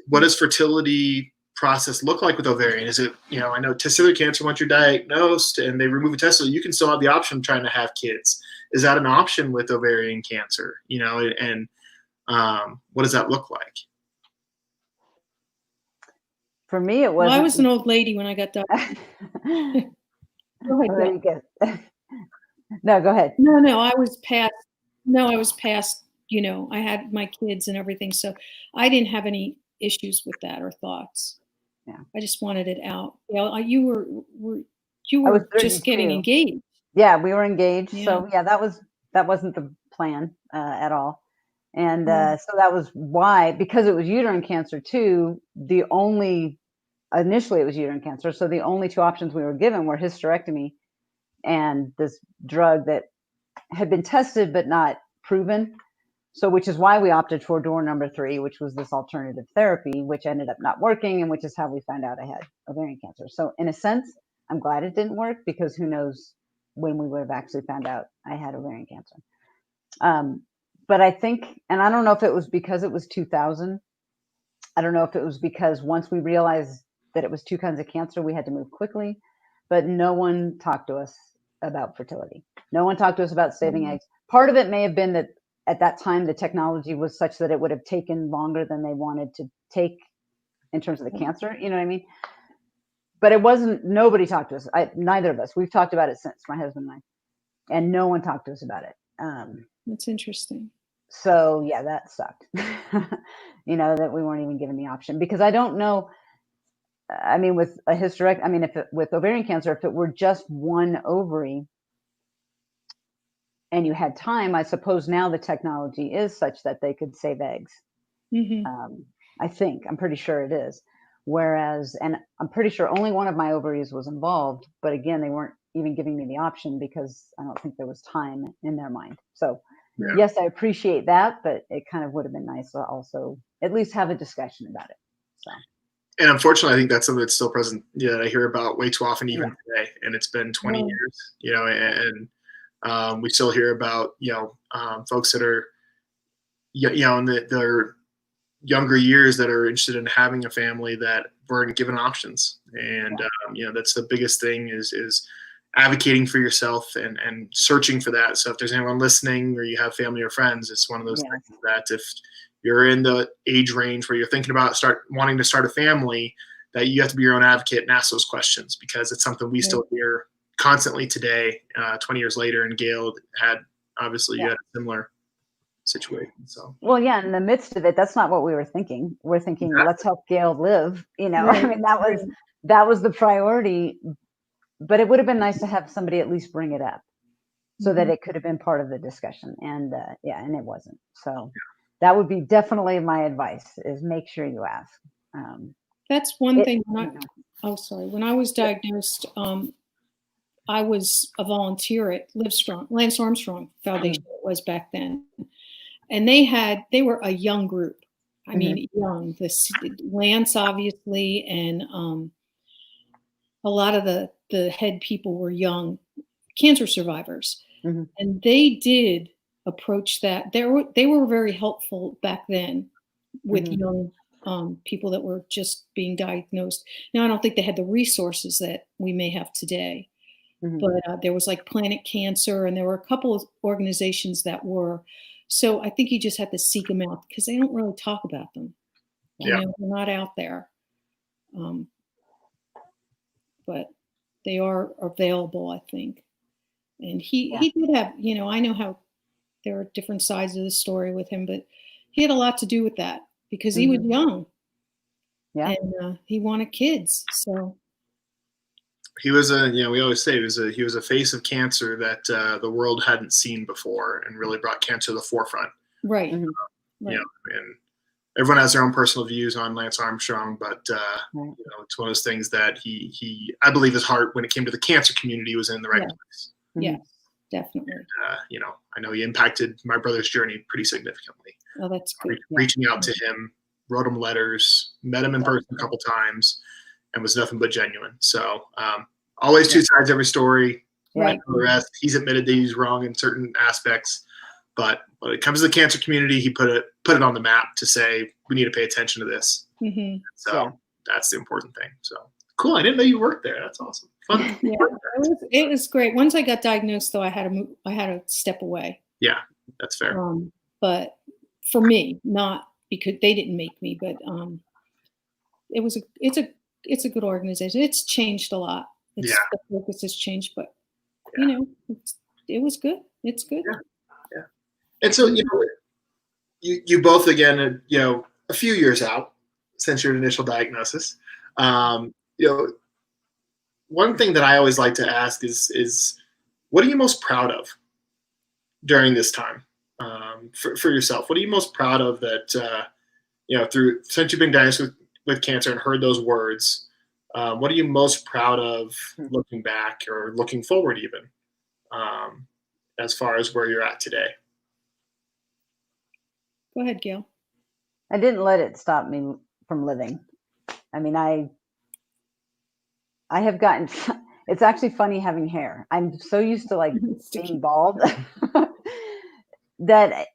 [SPEAKER 1] what does fertility process look like with ovarian? Is it, I know testicular cancer, once you're diagnosed and they remove a testicle, you can still have the option of trying to have kids. Is that an option with ovarian cancer? And what does that look like?
[SPEAKER 2] For me, it was.
[SPEAKER 4] Well, I was an old lady when I got diagnosed. Go ahead,
[SPEAKER 2] there you go. No, go ahead.
[SPEAKER 4] No, I was past. No, I was past. I had my kids and everything, so I didn't have any issues with that or thoughts.
[SPEAKER 2] Yeah,
[SPEAKER 4] I just wanted it out. You were just getting engaged.
[SPEAKER 2] Yeah, we were engaged.
[SPEAKER 4] Yeah.
[SPEAKER 2] So that wasn't the plan at all. And so that was why, because it was uterine cancer too. Initially it was uterine cancer. So the only two options we were given were hysterectomy and this drug that had been tested but not proven. So which is why we opted for door number 3, which was this alternative therapy, which ended up not working, and which is how we found out I had ovarian cancer. So in a sense, I'm glad it didn't work, because who knows when we would have actually found out I had ovarian cancer. But I think, and I don't know if it was because it was 2000. I don't know if it was because once we realized that it was 2 kinds of cancer, we had to move quickly, but no one talked to us about fertility. No one talked to us about saving eggs. Part of it may have been that at that time, the technology was such that it would have taken longer than they wanted to take in terms of the cancer. You know what I mean? But it wasn't, nobody talked to us. Neither of us. We've talked about it since, my husband and I, and no one talked to us about it.
[SPEAKER 4] That's interesting.
[SPEAKER 2] So yeah, that sucked. That we weren't even given the option, because I don't know. I mean, with a hysterectomy, with ovarian cancer, if it were just one ovary and you had time, I suppose now the technology is such that they could save eggs.
[SPEAKER 4] Mm-hmm.
[SPEAKER 2] I'm pretty sure it is. Whereas, and I'm pretty sure only one of my ovaries was involved, but again, they weren't even giving me the option because I don't think there was time in their mind. So yes, I appreciate that, but it kind of would have been nice to also at least have a discussion about it. So.
[SPEAKER 1] And unfortunately, I think that's something that's still present. I hear about way too often, even today. And it's been 20 years. And we still hear about folks that are in their younger years that are interested in having a family that weren't given options. And that's the biggest thing is advocating for yourself and searching for that. So if there's anyone listening, or you have family or friends, it's one of those things that if you're in the age range where you're thinking about wanting to start a family, that you have to be your own advocate and ask those questions, because it's something we still hear constantly today, 20 years later. And Gail had, obviously, you had a similar situation. So,
[SPEAKER 2] well, in the midst of it, that's not what we were thinking. We're thinking, let's help Gail live. I mean, that was the priority. But it would have been nice to have somebody at least bring it up, so that it could have been part of the discussion. And and it wasn't. So that would be definitely my advice: is make sure you ask.
[SPEAKER 4] That's one thing. When I was diagnosed, I was a volunteer at Livestrong, Lance Armstrong Foundation. It was back then, and they were a young group. I mean, young. Lance, obviously, and a lot of the head people were young cancer survivors, and they did approach that. They were very helpful back then with young people that were just being diagnosed. Now, I don't think they had the resources that we may have today, but there was like Planet Cancer, and there were a couple of organizations that were So I think you just have to seek them out because they don't really talk about them.
[SPEAKER 1] Yeah.
[SPEAKER 4] They're not out there. But they are available, I think. And he did have, I know how there are different sides of the story with him, but he had a lot to do with that because he was young.
[SPEAKER 2] Yeah.
[SPEAKER 4] And he wanted kids. So
[SPEAKER 1] he was we always say he was a face of cancer that the world hadn't seen before, and really brought cancer to the forefront.
[SPEAKER 4] right.
[SPEAKER 1] Right. And everyone has their own personal views on Lance Armstrong, but it's one of those things that he I believe his heart when it came to the cancer community was in the right place.
[SPEAKER 4] Yeah, definitely.
[SPEAKER 1] And, I know he impacted my brother's journey pretty significantly.
[SPEAKER 4] Oh, that's good.
[SPEAKER 1] Reaching out to him, wrote him letters, met him in person a couple times, and was nothing but genuine. So always two sides of every story.
[SPEAKER 4] Right.
[SPEAKER 1] The rest, he's admitted that he's wrong in certain aspects, but when it comes to the cancer community, he put it on the map to say we need to pay attention to this. So that's the important thing. So cool. I didn't know you worked there. That's awesome. Fun.
[SPEAKER 4] Yeah, it was great. Once I got diagnosed, though, I had to step away.
[SPEAKER 1] Yeah, that's fair.
[SPEAKER 4] But for me, not because they didn't make me, but it's a good organization. It's changed a lot. The focus has changed, but it was good. It's good.
[SPEAKER 1] Yeah. And so you both again, a few years out since your initial diagnosis. One thing that I always like to ask is what are you most proud of during this time for yourself? What are you most proud of that since you've been diagnosed with cancer and heard those words? What are you most proud of looking back or looking forward even as far as where you're at today?
[SPEAKER 4] Go ahead, Gail.
[SPEAKER 2] I didn't let it stop me from living. I mean, I have gotten, it's actually funny having hair. I'm so used to being bald that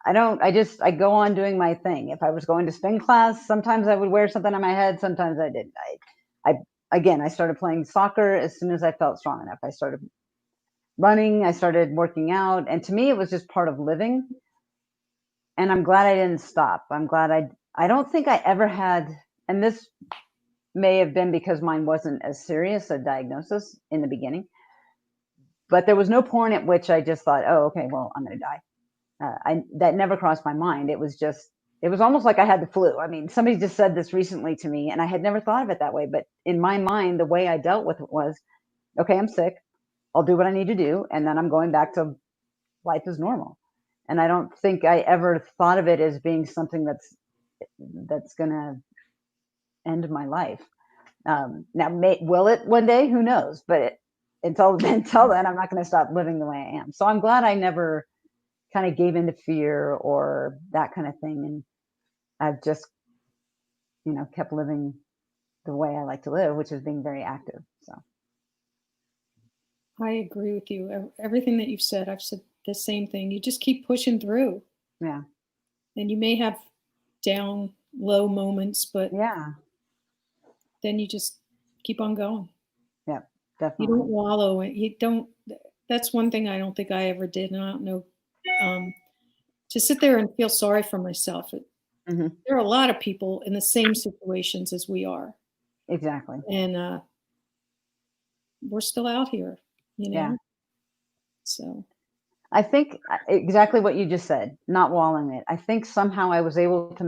[SPEAKER 2] I go on doing my thing. If I was going to spin class, sometimes I would wear something on my head. Sometimes I didn't. I started playing soccer as soon as I felt strong enough. I started running. I started working out. And to me, it was just part of living. And I'm glad I didn't stop. I'm glad I don't think I ever had, and this may have been because mine wasn't as serious a diagnosis in the beginning, but there was no point at which I just thought, oh, okay, well, I'm going to die. That never crossed my mind. It was almost like I had the flu. I mean, somebody just said this recently to me and I had never thought of it that way. But in my mind, the way I dealt with it was, okay, I'm sick. I'll do what I need to do. And then I'm going back to life as normal. And I don't think I ever thought of it as being something that's going to end my life. Now, will it one day? Who knows? But until then, I'm not going to stop living the way I am. So I'm glad I never kind of gave into fear or that kind of thing. And I've just, kept living the way I like to live, which is being very active. So
[SPEAKER 4] I agree with you. Everything that you've said, I've said the same thing. You just keep pushing through.
[SPEAKER 2] Yeah.
[SPEAKER 4] And you may have down low moments, but then you just keep on going.
[SPEAKER 2] Yeah, definitely.
[SPEAKER 4] You don't wallow. That's one thing I don't think I ever did. And I don't know, to sit there and feel sorry for myself. There are a lot of people in the same situations as we are.
[SPEAKER 2] Exactly.
[SPEAKER 4] And we're still out here,
[SPEAKER 2] Yeah.
[SPEAKER 4] So
[SPEAKER 2] I think exactly what you just said, not wallowing it. I think somehow I was able to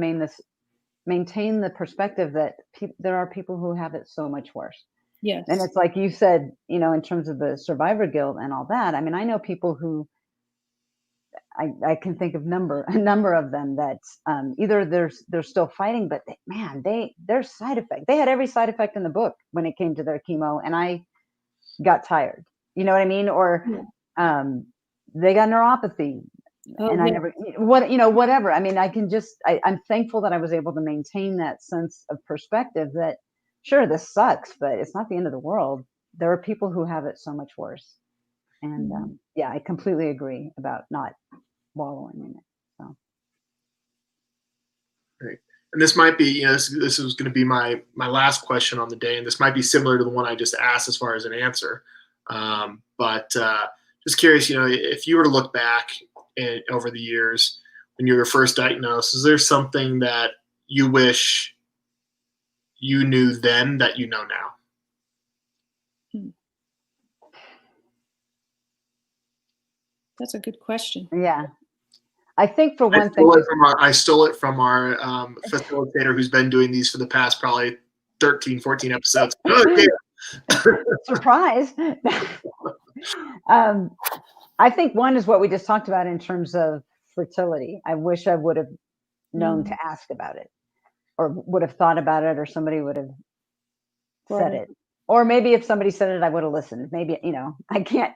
[SPEAKER 2] maintain the perspective that there are people who have it so much worse.
[SPEAKER 4] Yes.
[SPEAKER 2] And it's like you said, in terms of the survivor guilt and all that. I mean, I know people who I can think of a number of them that either they're still fighting, but their side effect. They had every side effect in the book when it came to their chemo, and I got tired. You know what I mean? Or they got neuropathy, and I never whatever. I mean, I'm thankful that I was able to maintain that sense of perspective that sure, this sucks, but it's not the end of the world. There are people who have it so much worse. And I completely agree about not wallowing in it. So,
[SPEAKER 1] great. And this might be, this is going to be my last question on the day, and this might be similar to the one I just asked as far as an answer. But just curious, if you were to look back over the years when you were first diagnosed? Is there something that you wish you knew then that you know now?
[SPEAKER 4] That's a good question.
[SPEAKER 2] Yeah. I think for one thing,
[SPEAKER 1] I stole it from our facilitator who's been doing these for the past probably 13, 14 episodes. Okay.
[SPEAKER 2] surprise. I think one is what we just talked about in terms of fertility. I wish I would have known to ask about it, or would have thought about it, or somebody would have said it. Or maybe if somebody said it, I would have listened. Maybe, I can't.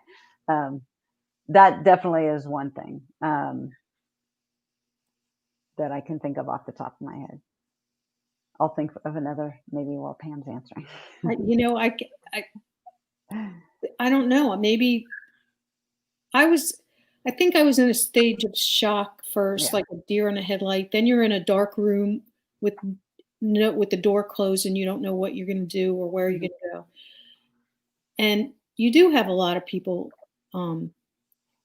[SPEAKER 2] That definitely is one thing that I can think of off the top of my head. I'll think of another maybe while Pam's answering.
[SPEAKER 4] I don't know. Maybe I think I was in a stage of shock first, like a deer in a headlight. Then you're in a dark room with the door closed and you don't know what you're going to do or where you're going to go. And you do have a lot of people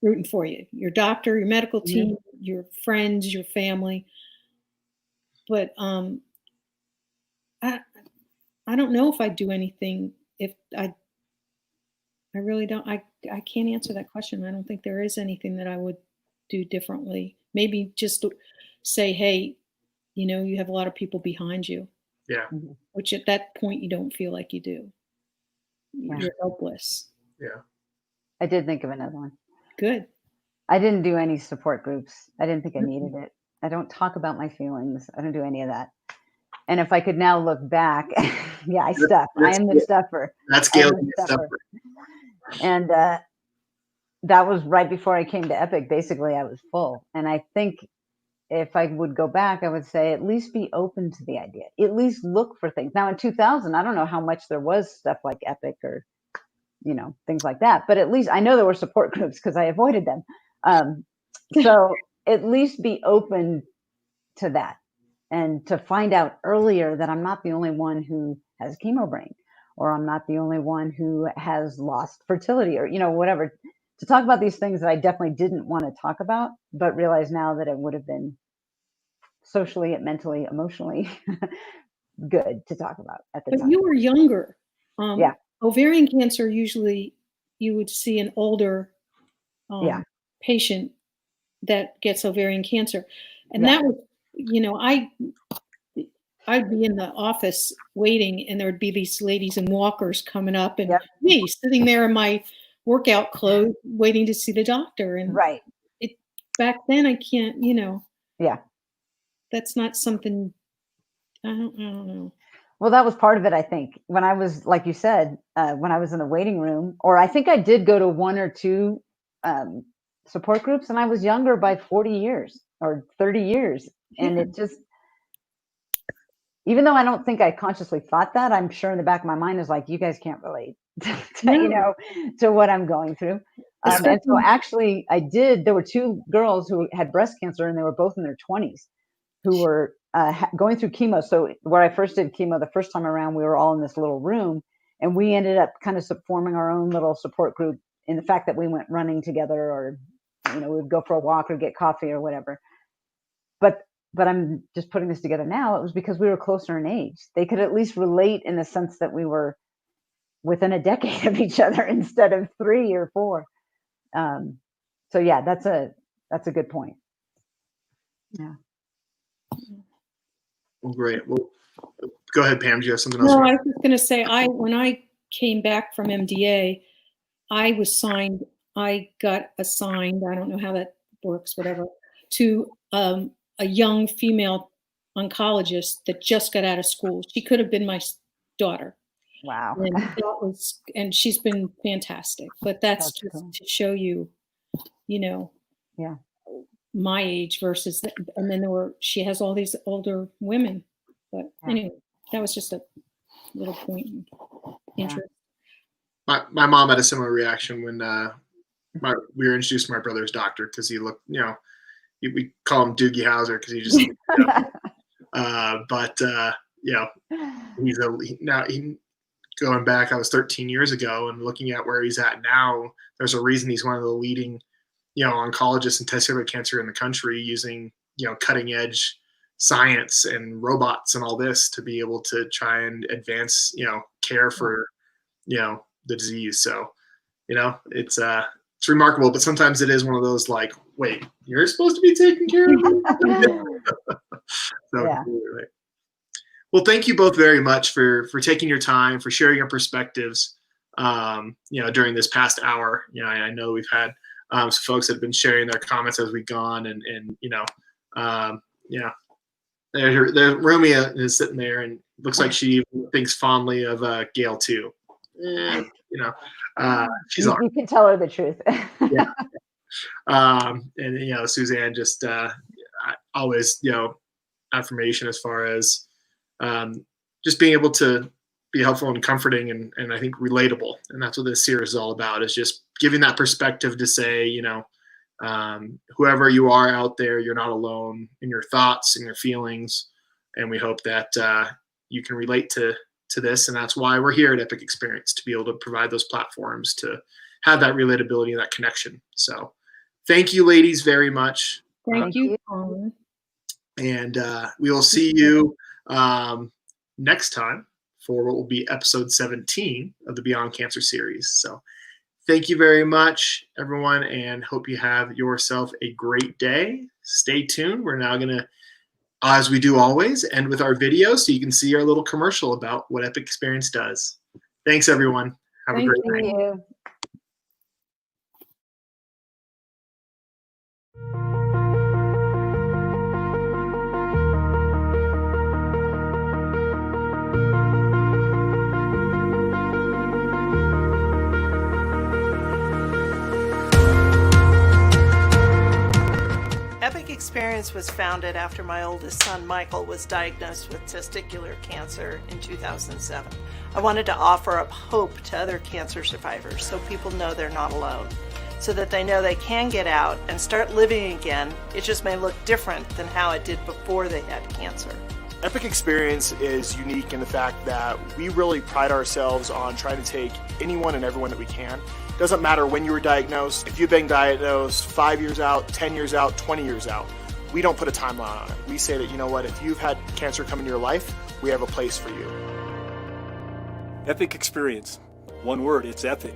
[SPEAKER 4] rooting for you, your doctor, your medical team, your friends, your family. But I don't know if I'd do anything if I really don't. I can't answer that question. I don't think there is anything that I would do differently. Maybe just say, hey, you have a lot of people behind you.
[SPEAKER 1] Yeah.
[SPEAKER 4] Which at that point you don't feel like you do. You're helpless.
[SPEAKER 1] Yeah.
[SPEAKER 2] I did think of another one.
[SPEAKER 4] Good.
[SPEAKER 2] I didn't do any support groups. I didn't think I needed it. I don't talk about my feelings. I don't do any of that. And if I could now look back, I stuff. I am the stuffer.
[SPEAKER 1] That's Gail.
[SPEAKER 2] And that was right before I came to Epic. Basically, I was full. And I think if I would go back, I would say at least be open to the idea. At least look for things. Now in 2000, I don't know how much there was stuff like Epic or, things like that. But at least I know there were support groups because I avoided them. So at least be open to that and to find out earlier that I'm not the only one who has chemo brain, or I'm not the only one who has lost fertility, or, whatever. To talk about these things that I definitely didn't want to talk about, but realize now that it would have been socially, mentally, emotionally good to talk about at the time.
[SPEAKER 4] But you were younger.
[SPEAKER 2] Yeah.
[SPEAKER 4] Ovarian cancer, usually you would see an older patient that gets ovarian cancer. And that was, I'd be in the office waiting and there would be these ladies in walkers coming up and me sitting there in my workout clothes waiting to see the doctor. And back then I can't, that's not something, I don't know.
[SPEAKER 2] Well, that was part of it, I think. When I was, like you said, when I was in the waiting room, or I think I did go to one or two support groups, and I was younger by 40 years or 30 years. And it just, even though I don't think I consciously thought that, I'm sure in the back of my mind is like, you guys can't relate to what I'm going through. And so actually there were two girls who had breast cancer and they were both in their 20s who were going through chemo. So where I first did chemo the first time around, we were all in this little room and we ended up kind of forming our own little support group in the fact that we went running together, or, we would go for a walk or get coffee or whatever. But I'm just putting this together now. It was because we were closer in age. They could at least relate in the sense that we were within a decade of each other instead of 3 or 4. So yeah, that's a good point. Yeah.
[SPEAKER 1] Well, great. Well, go ahead, Pam. Do you have something else?
[SPEAKER 4] No, I was just going to say, when I came back from MDA, I got assigned, I don't know how that works, whatever, to a young female oncologist that just got out of school. She could have been my daughter.
[SPEAKER 2] Wow.
[SPEAKER 4] And she's been fantastic. But that's just cool to show you, my age versus, and then she has all these older women. But anyway, that was just a little point of interest.
[SPEAKER 1] My mom had a similar reaction when we were introduced to my brother's doctor, because he looked, we call him Doogie Howser because he just he's going back, I was 13 years ago, and looking at where he's at now, there's a reason he's one of the leading oncologists and testicular cancer in the country using, cutting edge science and robots and all this to be able to try and advance, care for, the disease. So, it's remarkable, but sometimes it is one of those like, wait, you're supposed to be taking care of me? So,
[SPEAKER 2] Yeah.
[SPEAKER 1] right. Well, thank you both very much for taking your time, for sharing your perspectives, during this past hour. I know we've had some folks that have been sharing their comments as we've gone, and Romeo is sitting there and looks like she thinks fondly of Gail too. She's
[SPEAKER 2] you can tell her the truth.
[SPEAKER 1] Yeah. And Suzanne just always affirmation as far as just being able to be helpful and comforting and I think relatable, and that's what this series is all about, is just giving that perspective to say, whoever you are out there, you're not alone in your thoughts and your feelings, and we hope that you can relate to this, and that's why we're here at Epic Experience, to be able to provide those platforms to have that relatability and that connection. So thank you, ladies, very much.
[SPEAKER 4] Thank you, Colin.
[SPEAKER 1] And we will see you next time for what will be episode 17 of the Beyond Cancer series. So thank you very much, everyone, and hope you have yourself a great day. Stay tuned. We're now going to, as we do always, end with our video so you can see our little commercial about what Epic Experience does. Thanks, everyone. Have a great night.
[SPEAKER 2] Thank you.
[SPEAKER 5] Epic Experience was founded after my oldest son, Michael, was diagnosed with testicular cancer in 2007. I wanted to offer up hope to other cancer survivors so people know they're not alone, so that they know they can get out and start living again. It just may look different than how it did before they had cancer.
[SPEAKER 6] Epic Experience is unique in the fact that we really pride ourselves on trying to take anyone and everyone that we can. Doesn't matter when you were diagnosed. If you've been diagnosed 5 years out, 10 years out, 20 years out, we don't put a timeline on it. We say that, you know what, if you've had cancer come into your life, we have a place for you.
[SPEAKER 7] Epic Experience. One word, it's epic.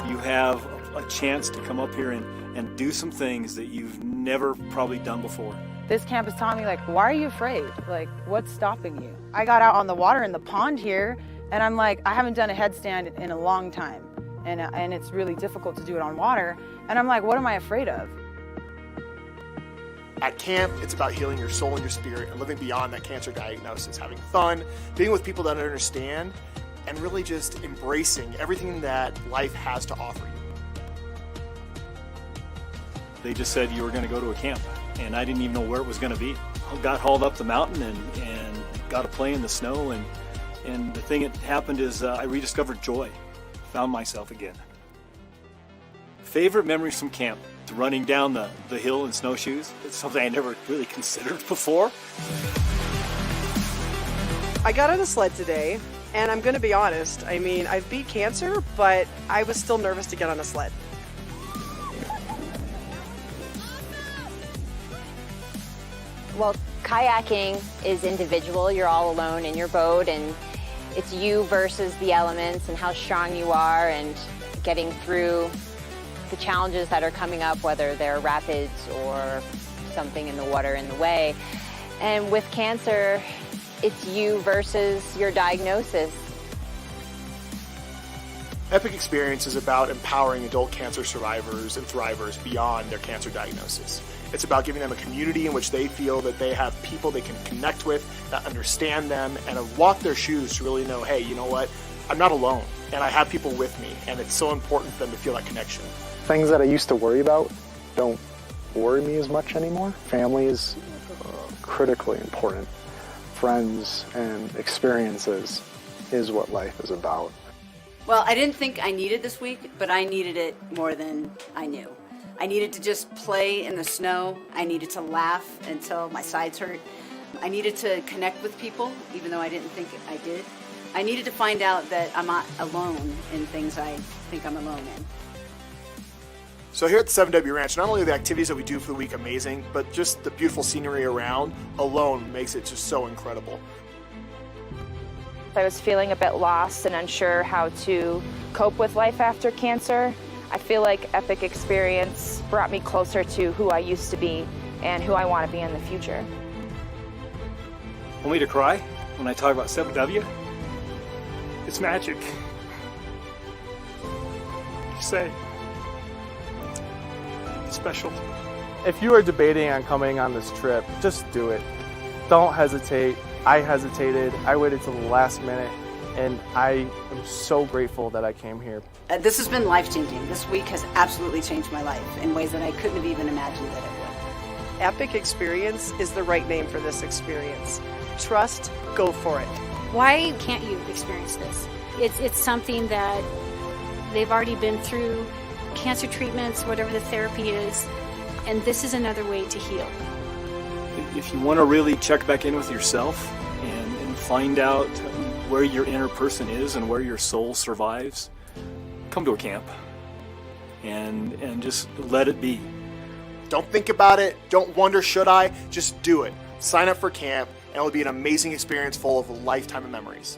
[SPEAKER 7] You have a chance to come up here and do some things that you've never probably done before.
[SPEAKER 8] This camp has taught me, like, why are you afraid? Like, what's stopping you? I got out on the water in the pond here, and I'm like, I haven't done a headstand in a long time, and it's really difficult to do it on water. And I'm like, what am I afraid of?
[SPEAKER 6] At camp, it's about healing your soul and your spirit and living beyond that cancer diagnosis, having fun, being with people that understand, and really just embracing everything that life has to offer you.
[SPEAKER 7] They just said you were going to go to a camp, and I didn't even know where it was going to be. I got hauled up the mountain and got to play in the snow, and the thing that happened is I rediscovered joy, found myself again. Favorite memories from camp? Running down the hill in snowshoes. It's something I never really considered before.
[SPEAKER 9] I got on a sled today, and I'm going to be honest. I mean, I've beat cancer, but I was still nervous to get on a sled.
[SPEAKER 10] Well, kayaking is individual. You're all alone in your boat, and it's you versus the elements and how strong you are and getting through the challenges that are coming up, whether they're rapids or something in the water in the way. And with cancer, it's you versus your diagnosis.
[SPEAKER 6] Epic Experience is about empowering adult cancer survivors and thrivers beyond their cancer diagnosis. It's about giving them a community in which they feel that they have people they can connect with, that understand them, and have walked their shoes to really know, hey, you know what? I'm not alone, and I have people with me, and it's so important for them to feel that connection.
[SPEAKER 11] Things that I used to worry about don't worry me as much anymore. Family is critically important. Friends and experiences is what life is about.
[SPEAKER 12] Well, I didn't think I needed this week, but I needed it more than I knew. I needed to just play in the snow. I needed to laugh until my sides hurt. I needed to connect with people, even though I didn't think I did. I needed to find out that I'm not alone in things I think I'm alone in.
[SPEAKER 6] So here at the 7W Ranch, not only are the activities that we do for the week amazing, but just the beautiful scenery around alone makes it just so incredible.
[SPEAKER 13] I was feeling a bit lost and unsure how to cope with life after cancer. I feel like Epic Experience brought me closer to who I used to be and who I want to be in the future.
[SPEAKER 7] Want me to cry when I talk about 7W? It's magic. Just say, it's special.
[SPEAKER 14] If you are debating on coming on this trip, just do it. Don't hesitate. I hesitated. I waited till the last minute, and I am so grateful that I came here.
[SPEAKER 12] This has been life-changing. This week has absolutely changed my life in ways that I couldn't have even imagined that it would.
[SPEAKER 9] Epic Experience is the right name for this experience. Trust, go for it.
[SPEAKER 15] Why can't you experience this? It's something that they've already been through, cancer treatments, whatever the therapy is, and this is another way to heal.
[SPEAKER 7] If you want to really check back in with yourself and find out where your inner person is and where your soul survives, come to a camp and just let it be.
[SPEAKER 6] Don't think about it. Don't wonder, should I? Just do it. Sign up for camp, and it'll be an amazing experience full of a lifetime of memories.